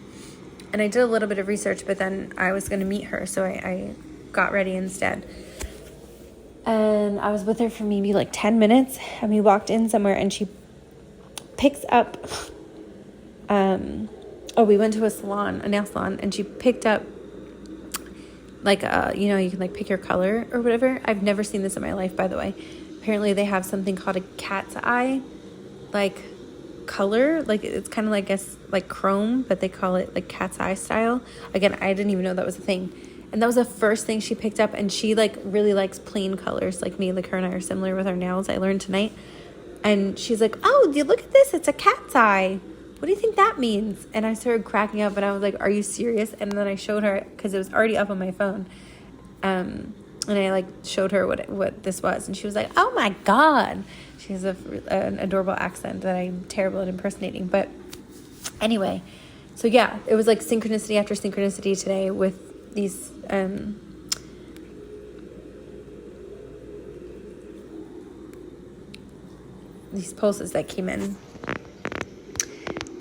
And I did a little bit of research, but then I was going to meet her, so I got ready instead. And I was with her for maybe like 10 minutes, and we walked in somewhere, and she picks up, we went to a nail salon, and she picked up like, you know, you can like pick your color or whatever. I've never seen this in my life, by the way. Apparently they have something called a cat's eye, like color, like it's kind of like, I guess, like chrome, but they call it like cat's eye style. Again, I didn't even know that was a thing. And that was the first thing she picked up, and she like really likes plain colors like me. Like her and I are similar with our nails, I learned tonight. And she's like, oh, look at this, it's a cat's eye. What do you think that means? And I started cracking up, and I was like, are you serious? And then I showed her, because it was already up on my phone. And I like showed her what this was, and she was like, oh my God. She has an adorable accent that I'm terrible at impersonating. But anyway, so yeah, it was like synchronicity after synchronicity today with these pulses that came in.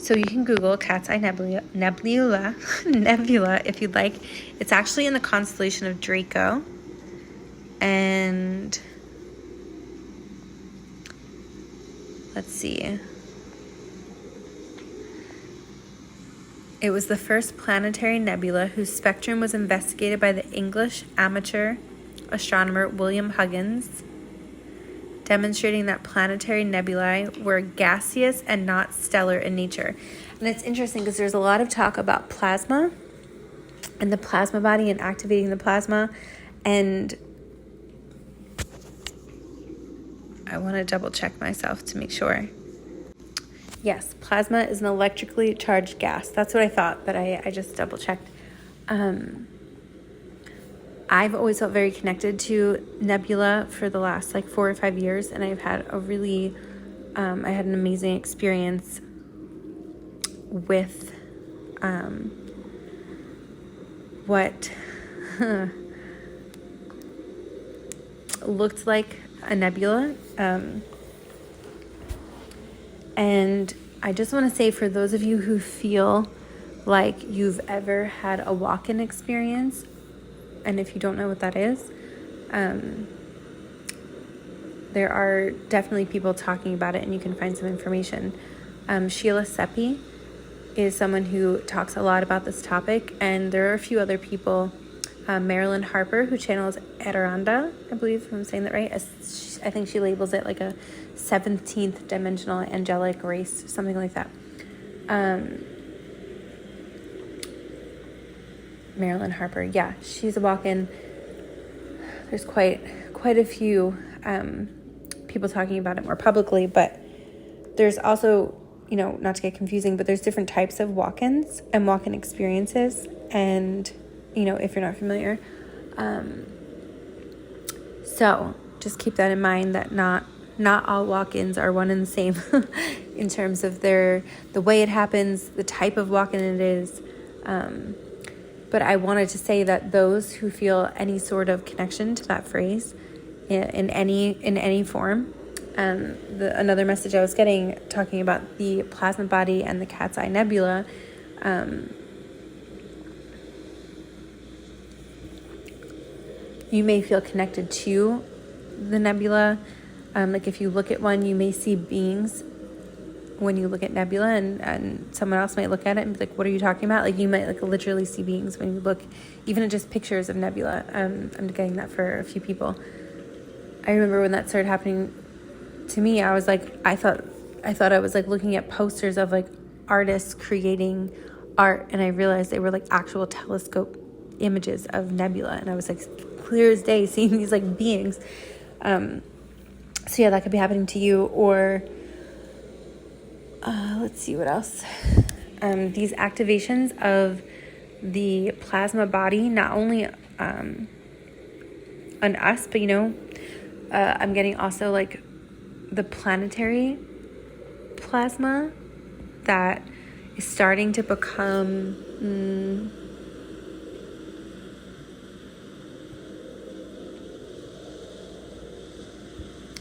So you can Google Cat's Eye Nebula if you'd like. It's actually in the constellation of Draco. And let's see. It was the first planetary nebula whose spectrum was investigated by the English amateur astronomer William Huggins, demonstrating that planetary nebulae were gaseous and not stellar in nature. And it's interesting because there's a lot of talk about plasma and the plasma body and activating the plasma. And I want to double check myself to make sure. Yes, plasma is an electrically charged gas. That's what I thought, but I just double checked. I've always felt very connected to nebula for the last 4 or 5 years, and I've had I had an amazing experience with what looked like a nebula. And I just want to say, for those of you who feel like you've ever had a walk-in experience, and if you don't know what that is, there are definitely people talking about it, and you can find some information. Sheila Seppi is someone who talks a lot about this topic, and there are a few other people. Marilyn Harper, who channels Eteranda, I believe, if I'm saying that right. I think she labels it like a 17th dimensional angelic race, something like that. Marilyn Harper, yeah, she's a walk-in. There's quite a few people talking about it more publicly, but there's also, not to get confusing, but there's different types of walk-ins and walk-in experiences, and if you're not familiar. So just keep that in mind, that not all walk-ins are one and the same in terms of the way it happens, the type of walk-in it is. But I wanted to say that those who feel any sort of connection to that phrase in any form, another message I was getting talking about the plasma body and the Cat's Eye Nebula, you may feel connected to the nebula. If you look at one, you may see beings when you look at nebula, and someone else might look at it and be like, what are you talking about? You might literally see beings when you look, even at just pictures of nebula. I'm getting that for a few people. I remember when that started happening to me, I was I thought I was looking at posters of artists creating art, and I realized they were actual telescope images of nebula, and I was clear as day seeing these beings. So yeah, that could be happening to you. Or let's see what else. These activations of the plasma body, not only on us, but I'm getting also the planetary plasma that is starting to become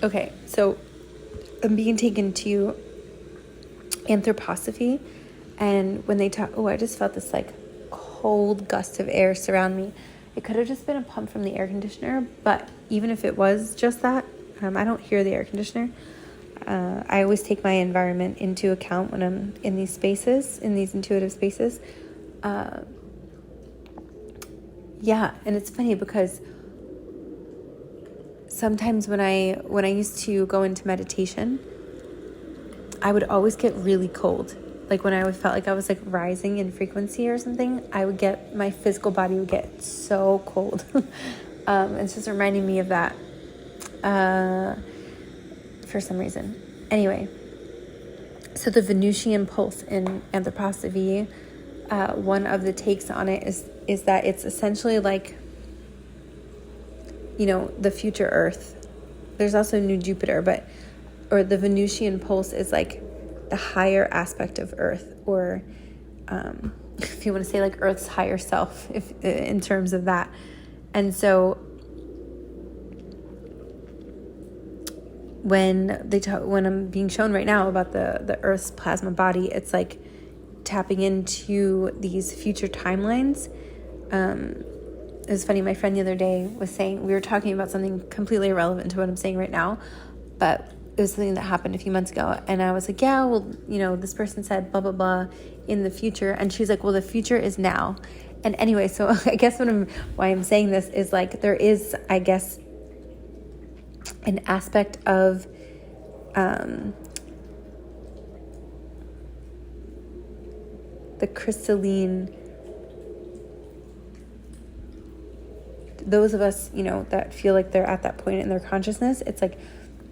okay, so I'm being taken to anthroposophy, and when they talk, I just felt this cold gust of air surround me. It could have just been a pump from the air conditioner, but even if it was just that, I don't hear the air conditioner. I always take my environment into account when I'm in these spaces, in these intuitive spaces. Yeah, and it's funny because sometimes when I used to go into meditation, I would always get really cold. When I felt I was rising in frequency or something, my physical body would get so cold. It's just reminding me of that for some reason. Anyway, so the Venusian pulse in anthroposophy, one of the takes on it is that it's essentially the future Earth. There's also New Jupiter, or the Venusian pulse is the higher aspect of Earth, or if you want to say Earth's higher self, if in terms of that. And so when I'm being shown right now about the Earth's plasma body, it's tapping into these future timelines. It was funny, my friend the other day was saying, we were talking about something completely irrelevant to what I'm saying right now, but it was something that happened a few months ago, and I was like, yeah, well, this person said blah, blah, blah in the future, and she's like, well, the future is now. And anyway, so I guess why I'm saying this is like, there is, I guess, an aspect of the crystalline, those of us, that feel like they're at that point in their consciousness, it's like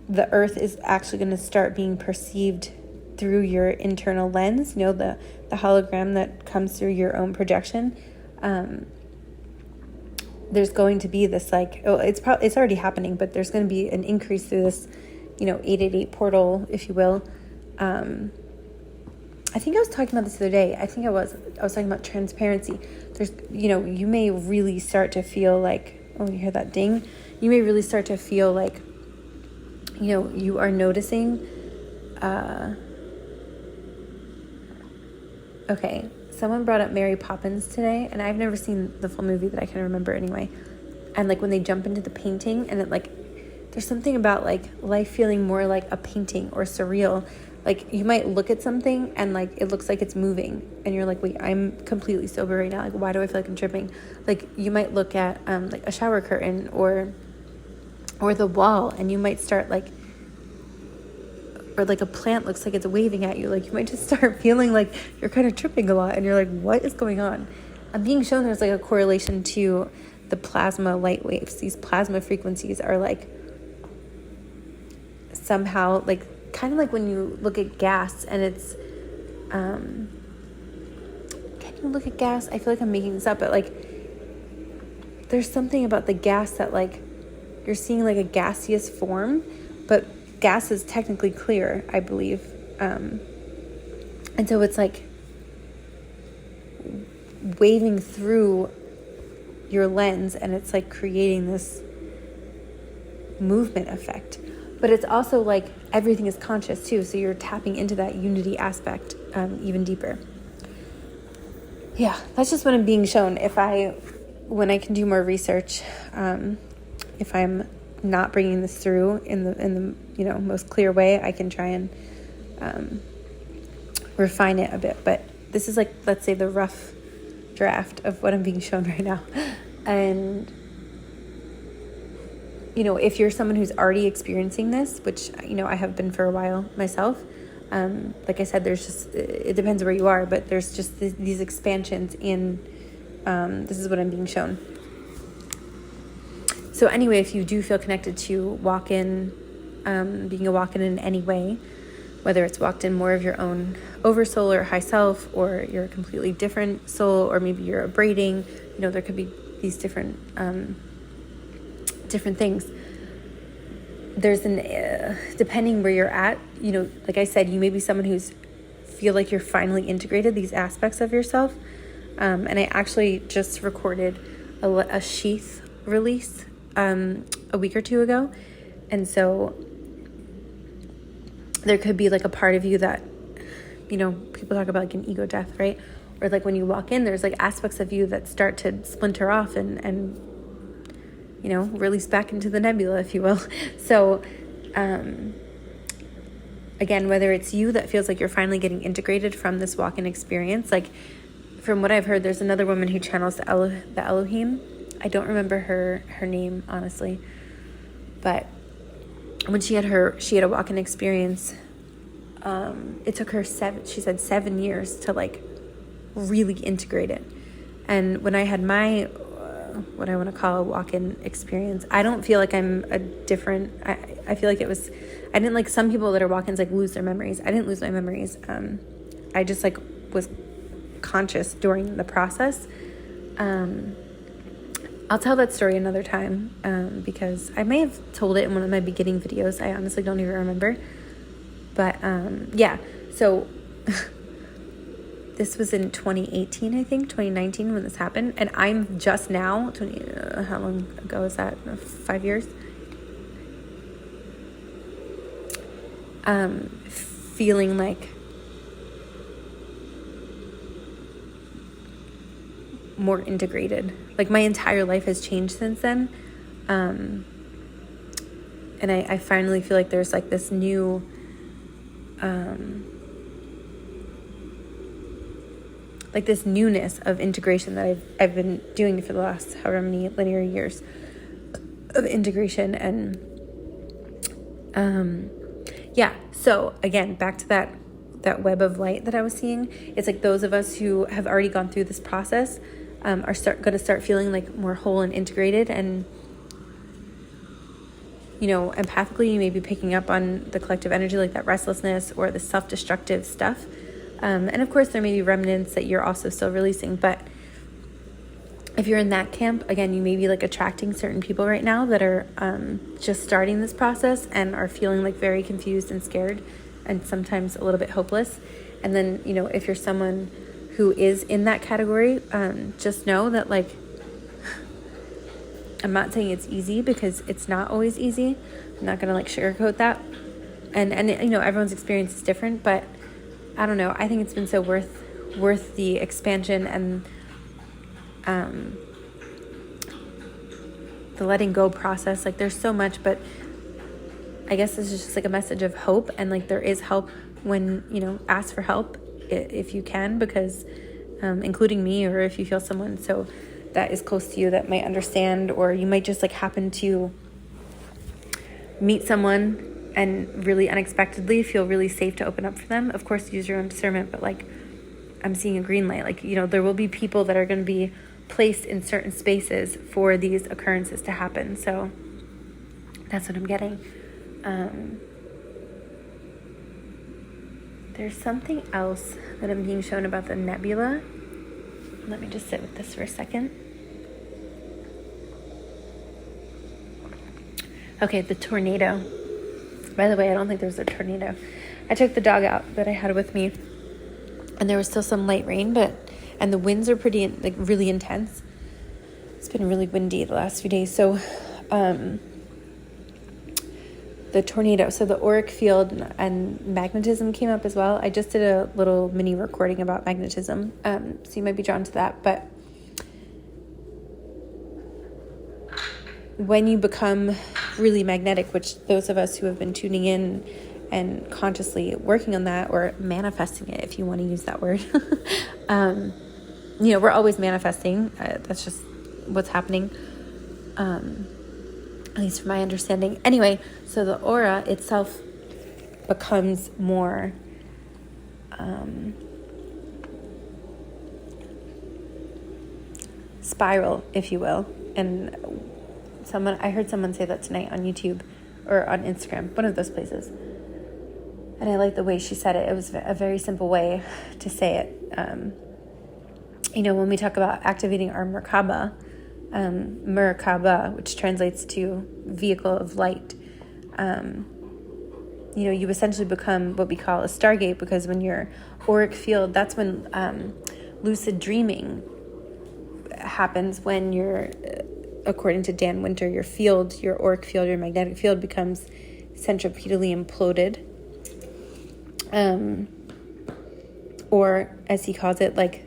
the earth is actually going to start being perceived through your internal lens, the hologram that comes through your own projection. There's going to be this it's already happening, but there's going to be an increase through this, 888 portal, if you will. I think I was talking about this the other day. I was talking about transparency. There's, you may really start to feel like, oh, you hear that ding? You may really start to feel like, you are noticing, okay, someone brought up Mary Poppins today, and I've never seen the full movie that I can remember anyway. And when they jump into the painting, and it there's something about life feeling more like a painting or surreal. You might look at something and it looks like it's moving, and you're like, wait, I'm completely sober right now. Why do I feel like I'm tripping? You might look at a shower curtain or the wall, and you might start or a plant looks like it's waving at you. You might just start feeling like you're kind of tripping a lot, and you're like, what is going on? I'm being shown there's a correlation to the plasma light waves. These plasma frequencies are somehow kind of when you look at gas, and it's can you look at gas? I feel like I'm making this up, but there's something about the gas that you're seeing a gaseous form, but gas is technically clear, I believe, and so it's waving through your lens, and it's creating this movement effect. But it's also everything is conscious too, so you're tapping into that unity aspect even deeper. Yeah, that's just what I'm being shown. When I can do more research, if I'm not bringing this through in the most clear way, I can try and refine it a bit. But this is let's say the rough draft of what I'm being shown right now. And if you're someone who's already experiencing this, which, I have been for a while myself, like I said, it depends where you are, but there's just these expansions in, this is what I'm being shown. So anyway, if you do feel connected to walk-in, being a walk-in in any way, whether it's walked in more of your own oversoul or high self, or you're a completely different soul, or maybe you're a braiding, there could be these different things. There's depending where you're at, like I said, you may be someone who's feel like you're finally integrated these aspects of yourself. And I actually just recorded a sheath release a week or two ago. And so there could be a part of you that, people talk about an ego death, right? Or when you walk in, there's aspects of you that start to splinter off and release back into the nebula, if you will. So, again, whether it's you that feels like you're finally getting integrated from this walk-in experience, from what I've heard, there's another woman who channels the Elohim. I don't remember her name, honestly, but when she had a walk-in experience, it took her 7 years to really integrate it. And when I had my what I want to call a walk-in experience, I don't feel like I'm a different, I feel like I didn't some people that are walk-ins lose their memories. I didn't lose my memories. I just was conscious during the process. I'll tell that story another time, because I may have told it in one of my beginning videos. I honestly don't even remember. But yeah, so this was in 2018, I think, 2019 when this happened. And I'm just now, how long ago is that? 5 years? Feeling more integrated. Like my entire life has changed since then. And I finally feel like there's like this new, like this newness of integration that I've been doing for the last however many linear years of integration. And so again, back to that web of light that I was seeing. It's like those of us who have already gone through this process are going to start feeling like more whole and integrated. And empathically, you may be picking up on the collective energy, like that restlessness or the self-destructive stuff. And of course, there may be remnants that you're also still releasing. But if you're in that camp, again, you may be like attracting certain people right now that are just starting this process and are feeling like very confused and scared and sometimes a little bit hopeless. And then, if you're someone who is in that category, just know that like, I'm not saying it's easy because it's not always easy. I'm not going to like sugarcoat that. And everyone's experience is different, but I don't know. I think it's been so worth the expansion and the letting go process. Like there's so much, but I guess this is just like a message of hope. And like there is help when, ask for help if you can, because including me, or if you feel someone so that is close to you that might understand, or you might just like happen to meet someone and really unexpectedly feel really safe to open up for them. Of course, use your own discernment, but like I'm seeing a green light. Like, there will be people that are going to be placed in certain spaces for these occurrences to happen. So that's what I'm getting. There's something else that I'm being shown about the nebula. Let me just sit with this for a second. Okay, the tornado. By the way, I don't think there was a tornado. I took the dog out that I had with me, and there was still some light rain, and the winds are pretty, like, really intense. It's been really windy the last few days. So, the tornado, so the auric field and magnetism came up as well. I just did a little mini recording about magnetism, so you might be drawn to that. But when you become really magnetic, which those of us who have been tuning in and consciously working on that, or manifesting it, if you want to use that word, we're always manifesting. That's just what's happening. At least from my understanding. Anyway, so the aura itself becomes more spiral, if you will. And I heard someone say that tonight on YouTube or on Instagram, one of those places. And I like the way she said it. It was a very simple way to say it. When we talk about activating our Merkaba, which translates to vehicle of light, you essentially become what we call a stargate, because when your auric field, that's when lucid dreaming happens, when you're, according to Dan Winter, your auric field, your magnetic field becomes centripetally imploded, or as he calls it, like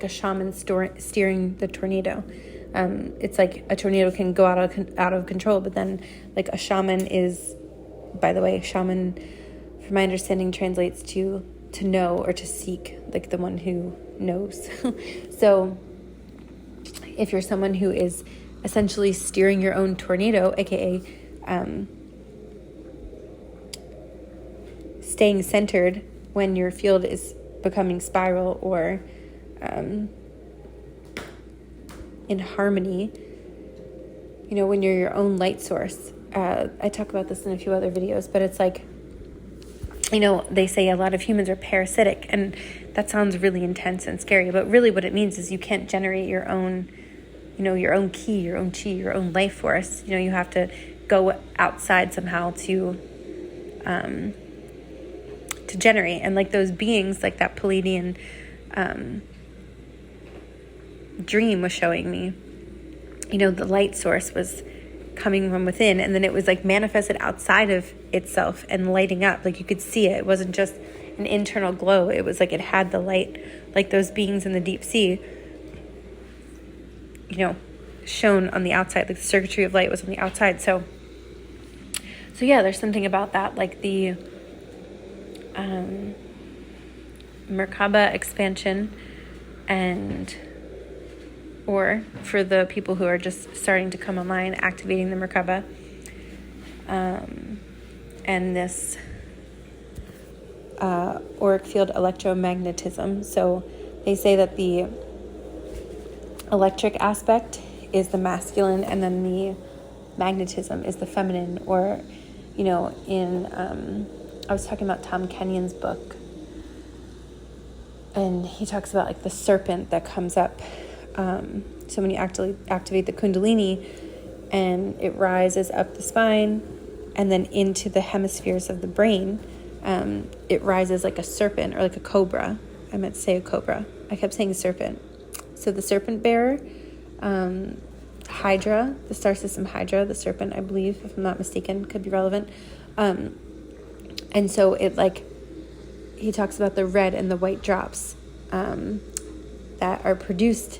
a shaman steering the tornado. It's like a tornado can go out of control, but then like a shaman is, by the way, shaman, from my understanding, translates to know or to seek, like the one who knows. So if you're someone who is essentially steering your own tornado, aka staying centered when your field is becoming spiral or in harmony, when you're your own light source. I talk about this in a few other videos, but it's like, they say a lot of humans are parasitic, and that sounds really intense and scary, but really what it means is you can't generate your own, your own ki, your own chi, your own life force. You have to go outside somehow to generate. And like those beings, like that Palladian dream was showing me, the light source was coming from within, and then it was like manifested outside of itself and lighting up. Like you could see it. It wasn't just an internal glow. It was like it had the light, like those beings in the deep sea. shown on the outside, like the circuitry of light was on the outside. So yeah, there's something about that, like the Merkaba expansion, or for the people who are just starting to come online, activating the Merkaba, and this auric field electromagnetism. So they say that the electric aspect is the masculine, and then the magnetism is the feminine. Or, I was talking about Tom Kenyon's book, and he talks about like the serpent that comes up. So when you activate the Kundalini, and it rises up the spine and then into the hemispheres of the brain, it rises like a serpent or like a cobra. I meant to say a cobra. I kept saying serpent. So the serpent bearer, Hydra, the star system Hydra, the serpent, I believe, if I'm not mistaken, could be relevant. And so he talks about the red and the white drops that are produced.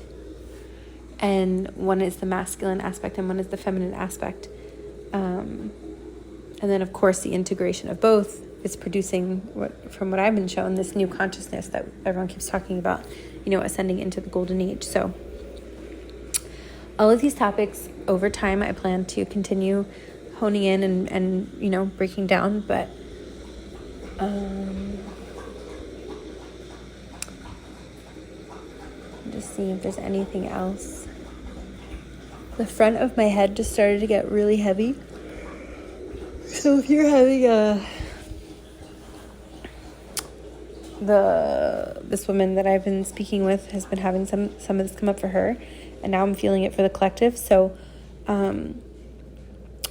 And one is the masculine aspect and one is the feminine aspect. And then, of course, the integration of both is producing, from what I've been shown, this new consciousness that everyone keeps talking about, ascending into the golden age. So all of these topics, over time, I plan to continue honing in and breaking down. But I'm just seeing if there's anything else. The front of my head just started to get really heavy. So if you're having this woman that I've been speaking with has been having some of this come up for her, and now I'm feeling it for the collective. So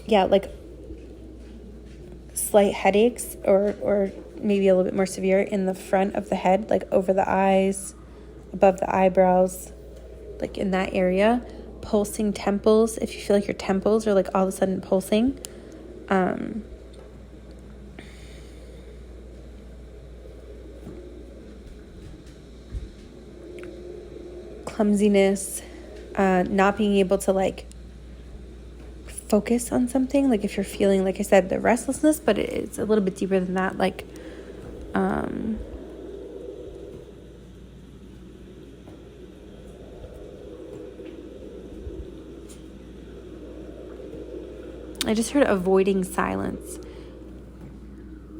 like slight headaches or maybe a little bit more severe in the front of the head, like over the eyes, above the eyebrows, like in that area. Pulsing temples, if you feel like your temples are like all of a sudden pulsing. Clumsiness, not being able to like focus on something, like if you're feeling, like I said, the restlessness, but it's a little bit deeper than that, like I just heard avoiding silence.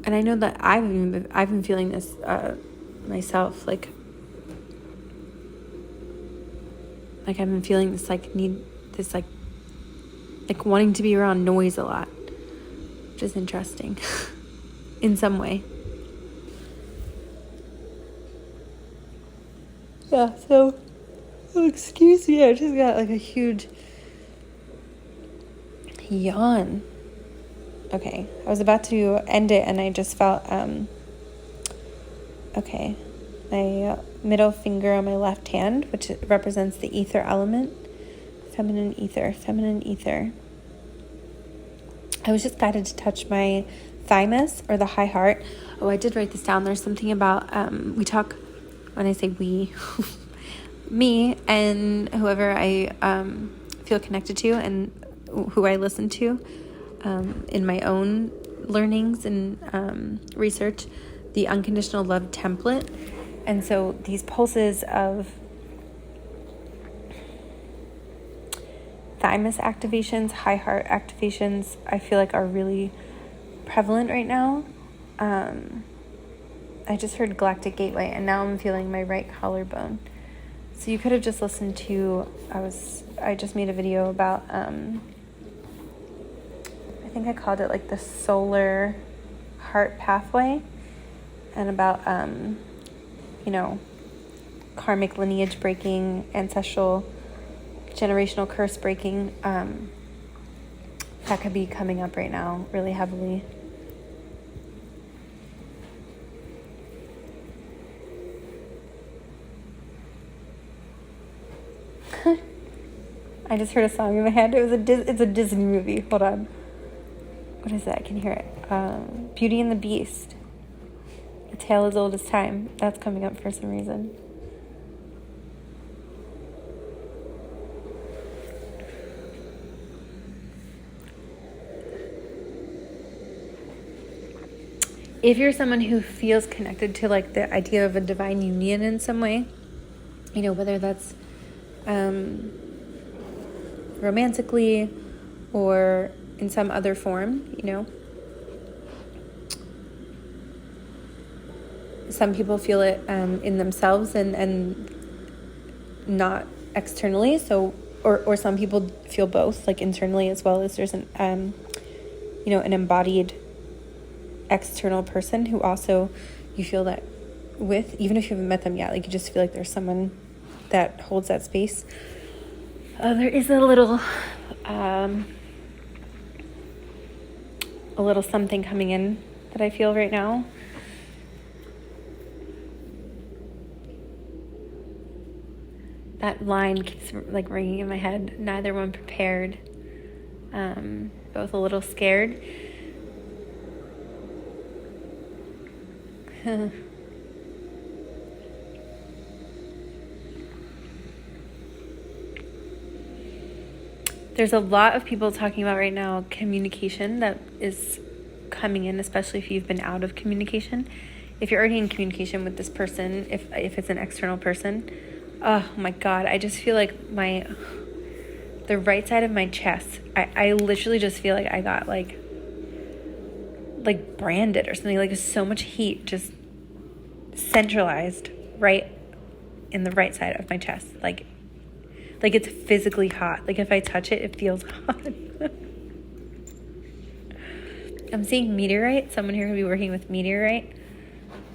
And I know that I've been feeling this myself, like I've been feeling this like wanting to be around noise a lot, which is interesting in some way. Yeah, so excuse me, I just got like a huge yawn. Okay, I was about to end it and I just felt okay, my middle finger on my left hand, which represents the ether element, feminine ether. I was just guided to touch my thymus or the high heart. Oh, I did write this down. There's something about we talk, when I say we, me and whoever I feel connected to and who I listen to in my own learnings and research, the unconditional love template. And so these pulses of thymus activations, high heart activations, I feel like are really prevalent right now. I just heard galactic gateway, and now I'm feeling my right collarbone. So you could have just listened to, I just made a video about, I think I called it like the solar heart pathway, and about, karmic lineage breaking, ancestral, generational curse breaking. That could be coming up right now really heavily. I just heard a song in my head. It's a Disney movie. Hold on. What is that? I can hear it. Beauty and the Beast. A Tale as Old as Time. That's coming up for some reason. if you're someone who feels connected to like the idea of a divine union in some way, you know, whether that's romantically or in some other form, you know, some people feel it in themselves and not externally. So, or some people feel both, like internally as well as there's an you know, an embodied external person who also you feel that with, even if you haven't met them yet, like you just feel like there's someone that holds that space. There is a little something coming in that I feel right now. That line keeps like ringing in my head. Neither one prepared. Both a little scared. There's a lot of people talking about right now communication that is coming in, especially if you've been out of communication. If you're already in communication with this person, if it's an external person, oh my God, I just feel like the right side of my chest, I literally just feel like I got like branded or something, like so much heat just centralized right in the right side of my chest. Like it's physically hot. Like if I touch it, it feels hot. I'm seeing meteorite. Someone here could be working with meteorite.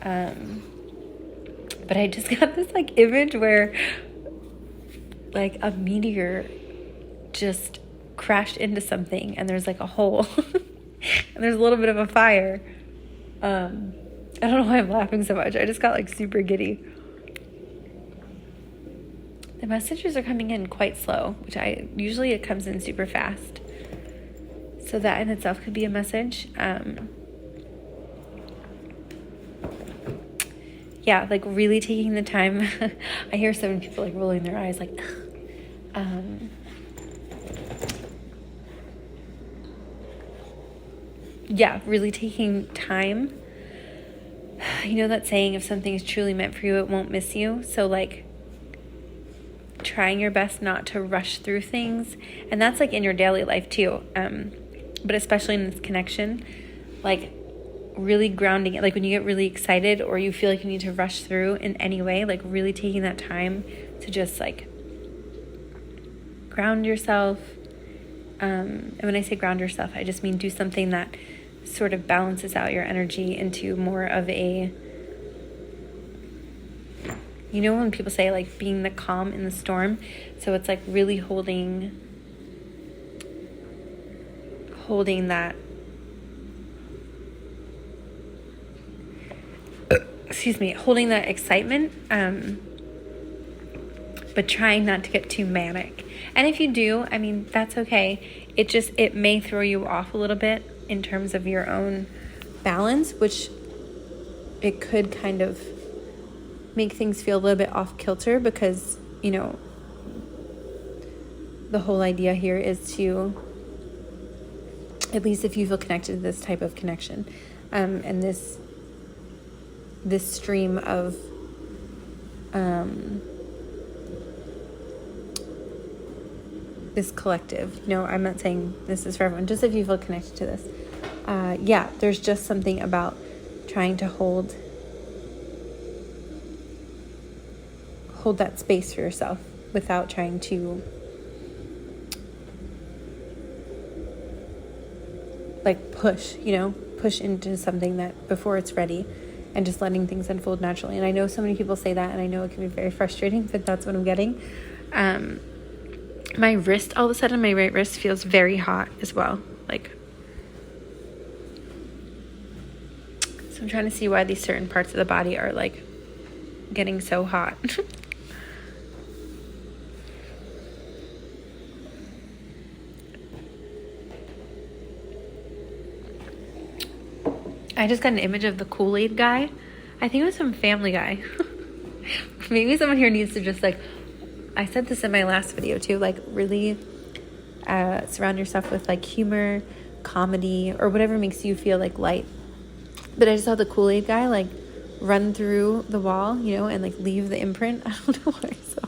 But I just got this like image where like a meteor just crashed into something and there's like a hole and there's a little bit of a fire. I don't know why I'm laughing so much. I just got like super giddy. The messages are coming in quite slow, which usually it comes in super fast. So that in itself could be a message. Yeah, like really taking the time. I hear so many people like rolling their eyes like, yeah, really taking time. You know that saying, if something is truly meant for you, it won't miss you. So like trying your best not to rush through things. And that's like in your daily life too. But especially in this connection, like really grounding it. Like when you get really excited or you feel like you need to rush through in any way, like really taking that time to just like ground yourself. And when I say ground yourself, I just mean do something that sort of balances out your energy into more of a, you know, when people say like being the calm in the storm. So it's like really holding that, holding that excitement, but trying not to get too manic. And if you do, I mean, that's okay. It may throw you off a little bit in terms of your own balance, which it could kind of make things feel a little bit off kilter because, you know, the whole idea here is to, at least if you feel connected to this type of connection, and this stream of this collective. No, I'm not saying this is for everyone, just if you feel connected to this. Yeah, there's just something about trying to hold that space for yourself without trying to like push into something that before it's ready, and just letting things unfold naturally. And I know so many people say that, and I know it can be very frustrating, but that's what I'm getting. My wrist, all of a sudden, my right wrist feels very hot as well. Like, so I'm trying to see why these certain parts of the body are like getting so hot. I just got an image of the Kool-Aid guy. I think it was some Family Guy. Maybe someone here needs to just like, I said this in my last video too, like really surround yourself with like humor, comedy, or whatever makes you feel like light. But I just saw the Kool-Aid guy like run through the wall, you know, and like leave the imprint. I don't know why. So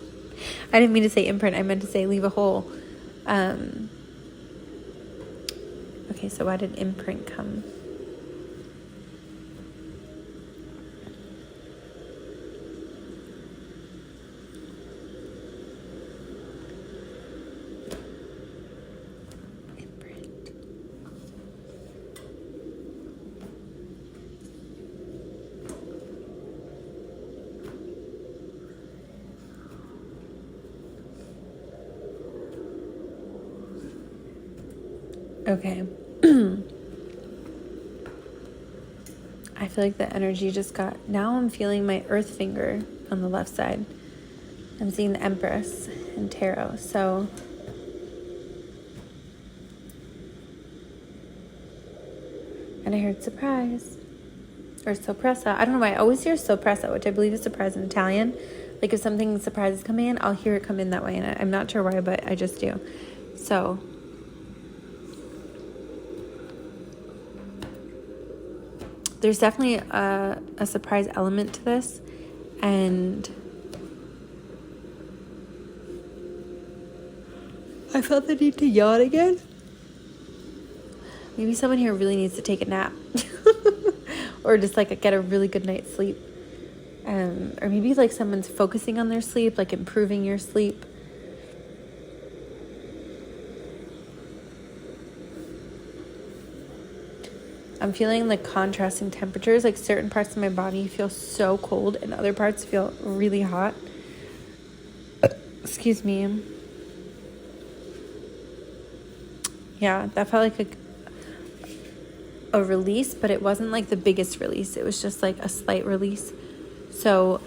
I didn't mean to say imprint. I meant to say leave a hole. Okay, so why did imprint come? Okay. I feel like the energy just got... Now I'm feeling my earth finger on the left side. I'm seeing the Empress in tarot. So... And I heard surprise. Or sorpresa. I don't know why. I always hear sorpresa, which I believe is surprise in Italian. Like if something surprise is coming in, I'll hear it come in that way. And I'm not sure why, but I just do. So... There's definitely a surprise element to this, and I felt the need to yawn again. Maybe someone here really needs to take a nap, or just like get a really good night's sleep, or maybe like someone's focusing on their sleep, like improving your sleep. I'm feeling like contrasting temperatures, like certain parts of my body feel so cold and other parts feel really hot. Excuse me. Yeah, that felt like a release, but it wasn't like the biggest release. It was just like a slight release. So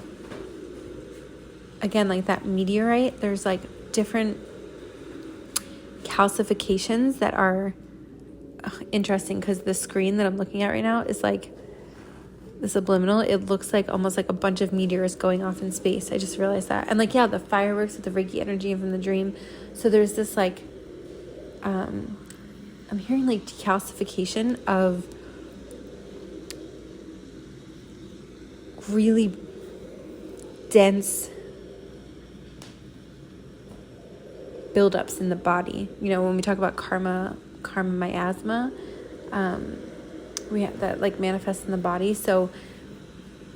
again, like that meteorite, there's like different calcifications that are interesting, because the screen that I'm looking at right now is like the subliminal. It looks like almost like a bunch of meteors going off in space. I just realized that. And like, yeah, the fireworks with the Reiki energy from the dream. So there's this like I'm hearing like decalcification of really dense buildups in the body. You know, when we talk about karma miasma, we have that like manifests in the body. So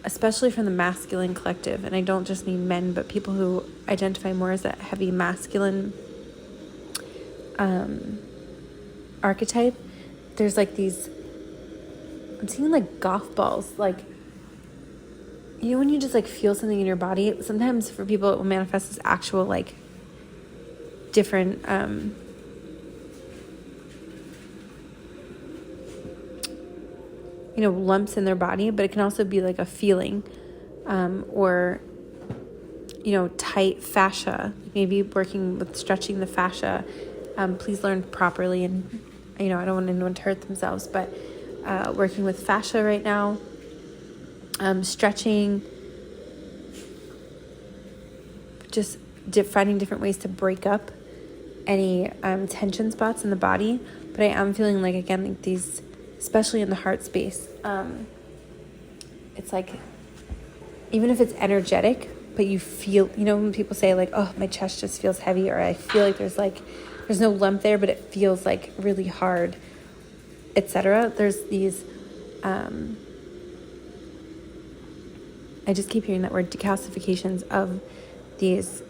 especially from the masculine collective, and I don't just mean men, but people who identify more as that heavy masculine archetype, there's like these, I'm seeing like golf balls, like, you know, when you just like feel something in your body, sometimes for people it will manifest as actual like different you know, lumps in their body, but it can also be like a feeling, or, you know, tight fascia, maybe working with stretching the fascia. Please learn properly, and, you know, I don't want anyone to hurt themselves, but working with fascia right now, stretching, just finding different ways to break up any tension spots in the body. But I am feeling like, again, like these, especially in the heart space, it's like, even if it's energetic, but you feel, you know, when people say like, oh, my chest just feels heavy, or I feel like there's no lump there, but it feels like really hard, etc. There's these, I just keep hearing that word, decalcifications of these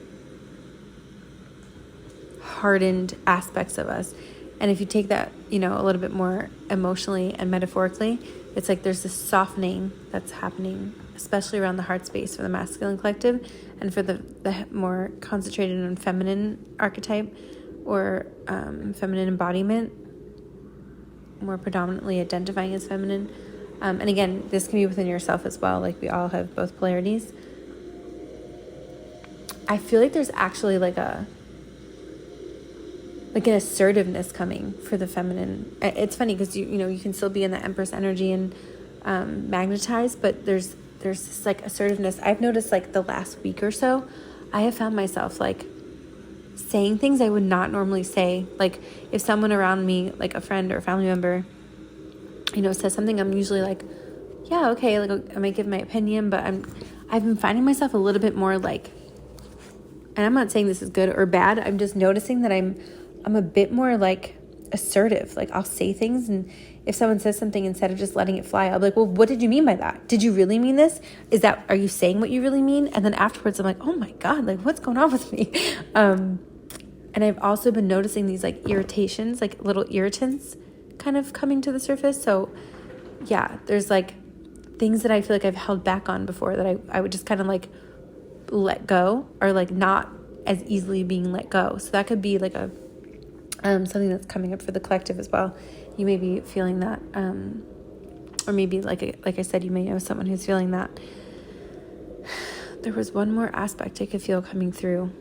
hardened aspects of us. And if you take that, you know, a little bit more emotionally and metaphorically, it's like there's this softening that's happening, especially around the heart space for the masculine collective, and for the more concentrated on feminine archetype, or feminine embodiment, more predominantly identifying as feminine. And again, this can be within yourself as well. Like, we all have both polarities. I feel like there's actually like an assertiveness coming for the feminine. It's funny because you know you can still be in the Empress energy and magnetized, but there's this like assertiveness. I've noticed like the last week or so, I have found myself like saying things I would not normally say. Like, if someone around me, like a friend or a family member, you know, says something, I'm usually like, yeah, okay, like I might give my opinion, but I've been finding myself a little bit more like, and I'm not saying this is good or bad, I'm just noticing that I'm a bit more like assertive. Like I'll say things, and if someone says something, instead of just letting it fly, I'll be like, well, what did you mean by that? Did you really mean this? Are you saying what you really mean? And then afterwards I'm like, oh my God, like what's going on with me? And I've also been noticing these like irritations, like little irritants kind of coming to the surface. So yeah, there's like things that I feel like I've held back on before that I would just kind of like let go, or like not as easily being let go. So that could be like a something that's coming up for the collective as well. You may be feeling that, or maybe like I said, you may know someone who's feeling that. There was one more aspect I could feel coming through.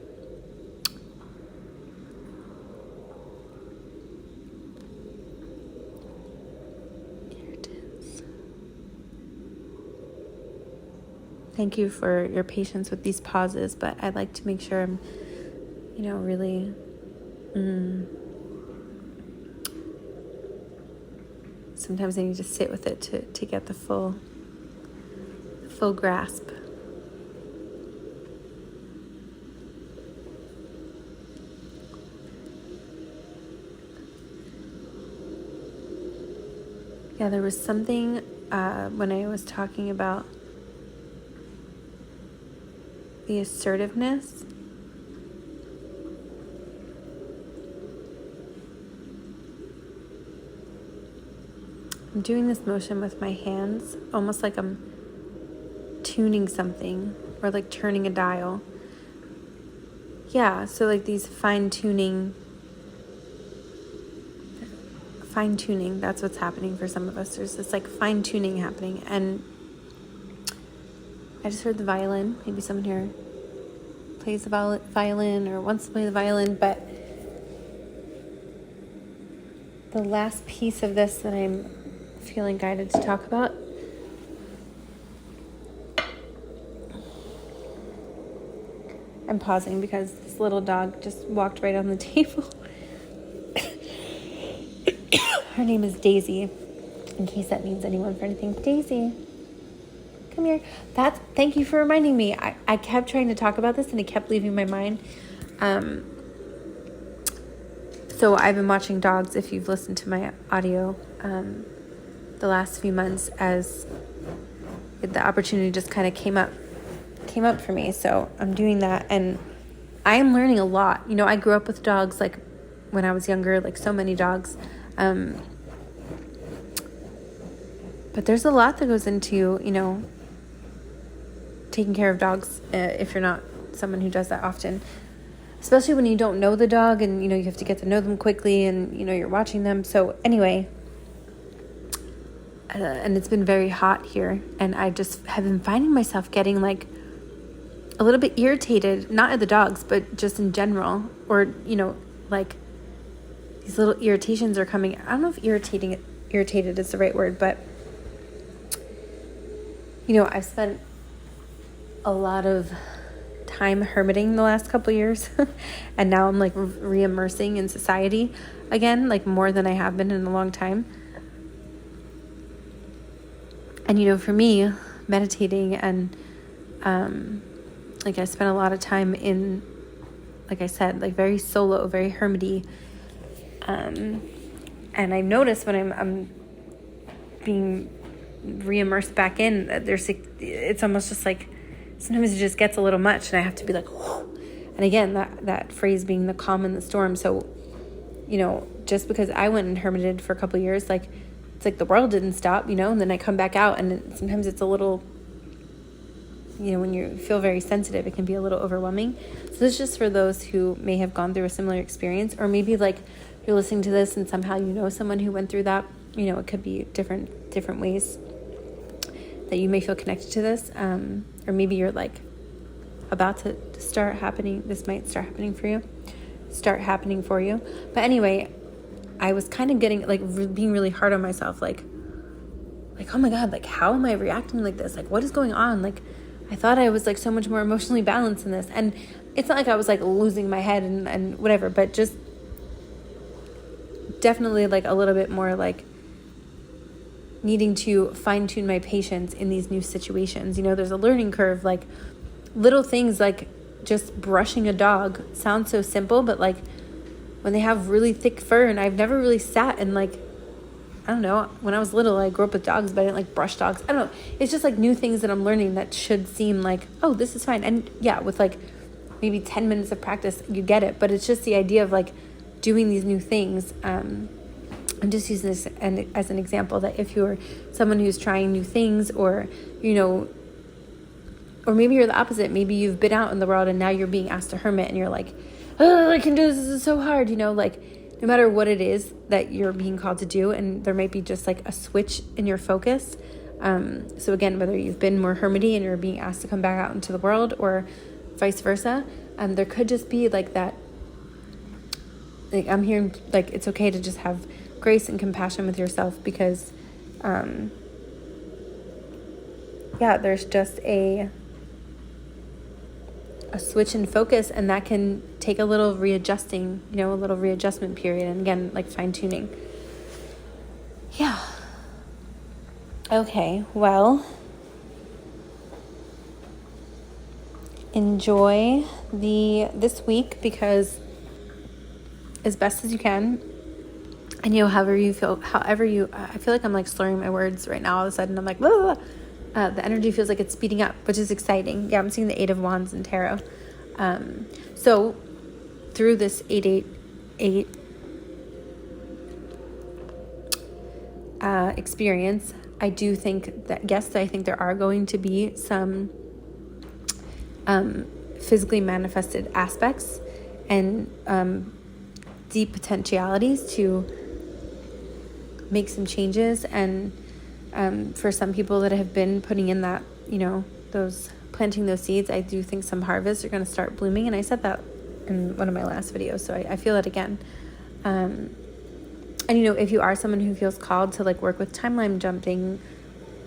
Thank you for your patience with these pauses, but I'd like to make sure I'm, really sometimes I need to sit with it to get the full grasp. Yeah, there was something when I was talking about the assertiveness. I'm doing this motion with my hands, almost like I'm tuning something or like turning a dial. Yeah, so like these fine-tuning, that's what's happening for some of us. There's this like fine-tuning happening, and I just heard the violin. Maybe someone here plays the violin or wants to play the violin, but the last piece of this that I'm feeling guided to talk about I'm pausing because this little dog just walked right on the table. Her name is Daisy, in case that means anyone for anything. Daisy, come here. Thank you for reminding me. I kept trying to talk about this and it kept leaving my mind. So I've been watching dogs, if you've listened to my audio, the last few months, as the opportunity just kind of came up for me. So I'm doing that, and I am learning a lot. I grew up with dogs, like when I was younger, like so many dogs. But there's a lot that goes into, taking care of dogs, if you're not someone who does that often, especially when you don't know the dog and, you have to get to know them quickly and, you're watching them. So anyway, and it's been very hot here, and I just have been finding myself getting like a little bit irritated, not at the dogs, but just in general, or, like these little irritations are coming. I don't know if irritated is the right word, but I've spent a lot of time hermiting the last couple of years and now I'm like re-immersing in society again, like more than I have been in a long time. And for me, meditating and like I spent a lot of time in, like I said, like very solo, very hermity, and I noticed when I'm being re-immersed back in, that it's almost just like sometimes it just gets a little much and I have to be like, whew. And again, that phrase being the calm in the storm. So, just because I went and hermited for a couple of years, like it's like the world didn't stop, and then I come back out, and sometimes it's a little, when you feel very sensitive, it can be a little overwhelming. So this is just for those who may have gone through a similar experience, or maybe like you're listening to this and somehow someone who went through that. It could be different ways that you may feel connected to this, or maybe you're like about to start happening. This might start happening for you. But anyway, I was kind of getting like being really hard on myself, like oh my God, like how am I reacting like this? Like what is going on? Like I thought I was like so much more emotionally balanced in this, and it's not like I was like losing my head and whatever, but just definitely like a little bit more like needing to fine-tune my patience in these new situations. There's a learning curve, like little things like just brushing a dog sounds so simple, but like when they have really thick fur, and I've never really sat and like, I don't know, when I was little, I grew up with dogs, but I didn't like brush dogs. I don't know. It's just like new things that I'm learning that should seem like, oh, this is fine. And yeah, with like maybe 10 minutes of practice, you get it. But it's just the idea of like doing these new things. I'm just using this as an example that if you're someone who's trying new things, or, or maybe you're the opposite. Maybe you've been out in the world and now you're being asked to hermit and you're like, oh, I can do this. This is so hard. Like no matter what it is that you're being called to do, and there might be just like a switch in your focus. So again, whether you've been more hermity and you're being asked to come back out into the world, or vice versa, there could just be like that. Like I'm hearing like it's okay to just have grace and compassion with yourself, because there's just a switch in focus, and that can take a little readjusting, a little readjustment period, and again, like fine-tuning. Yeah. Okay, well, enjoy this week, because as best as you can, and however you feel, I feel like I'm like slurring my words right now. All of a sudden I'm like, blah, blah, blah. The energy feels like it's speeding up, which is exciting. Yeah, I'm seeing the 8 of Wands in Tarot. So through this 888 experience, I do think that, yes, I think there are going to be some physically manifested aspects and deep potentialities to make some changes. And for some people that have been putting in that, planting those seeds, I do think some harvests are going to start blooming. And I said that in one of my last videos, so I feel it again. And if you are someone who feels called to like work with timeline jumping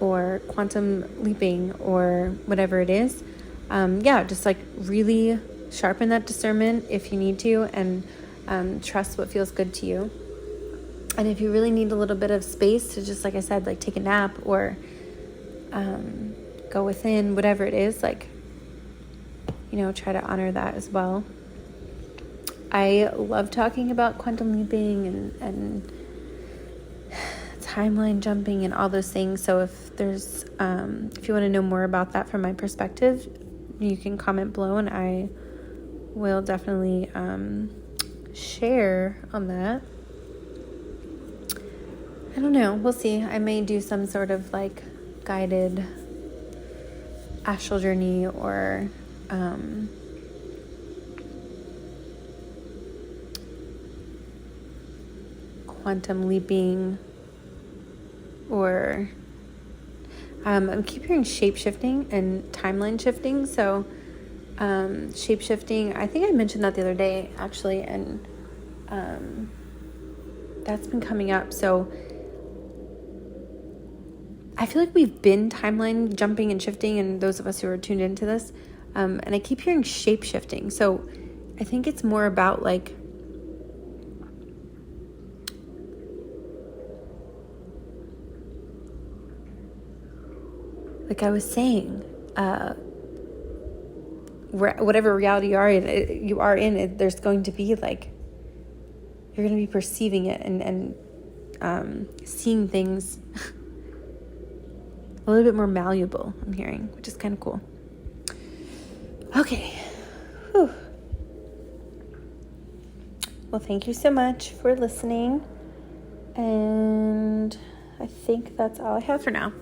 or quantum leaping or whatever it is, just like really sharpen that discernment if you need to, and trust what feels good to you. And if you really need a little bit of space to just, like I said, like take a nap or go within, whatever it is, like, try to honor that as well. I love talking about quantum leaping and timeline jumping and all those things. So if there's, if you want to know more about that from my perspective, you can comment below, and I will definitely share on that. I don't know. We'll see. I may do some sort of like guided astral journey or quantum leaping, or I keep hearing shape-shifting and timeline shifting. So shape-shifting, I think I mentioned that the other day actually, and that's been coming up. So I feel like we've been timeline jumping and shifting, and those of us who are tuned into this, and I keep hearing shape-shifting. So I think it's more about like I was saying, whatever reality you are in, there's going to be like, you're going to be perceiving it and seeing things a little bit more malleable, I'm hearing, which is kind of cool. Okay. Whew. Well, thank you so much for listening. And I think that's all I have for now.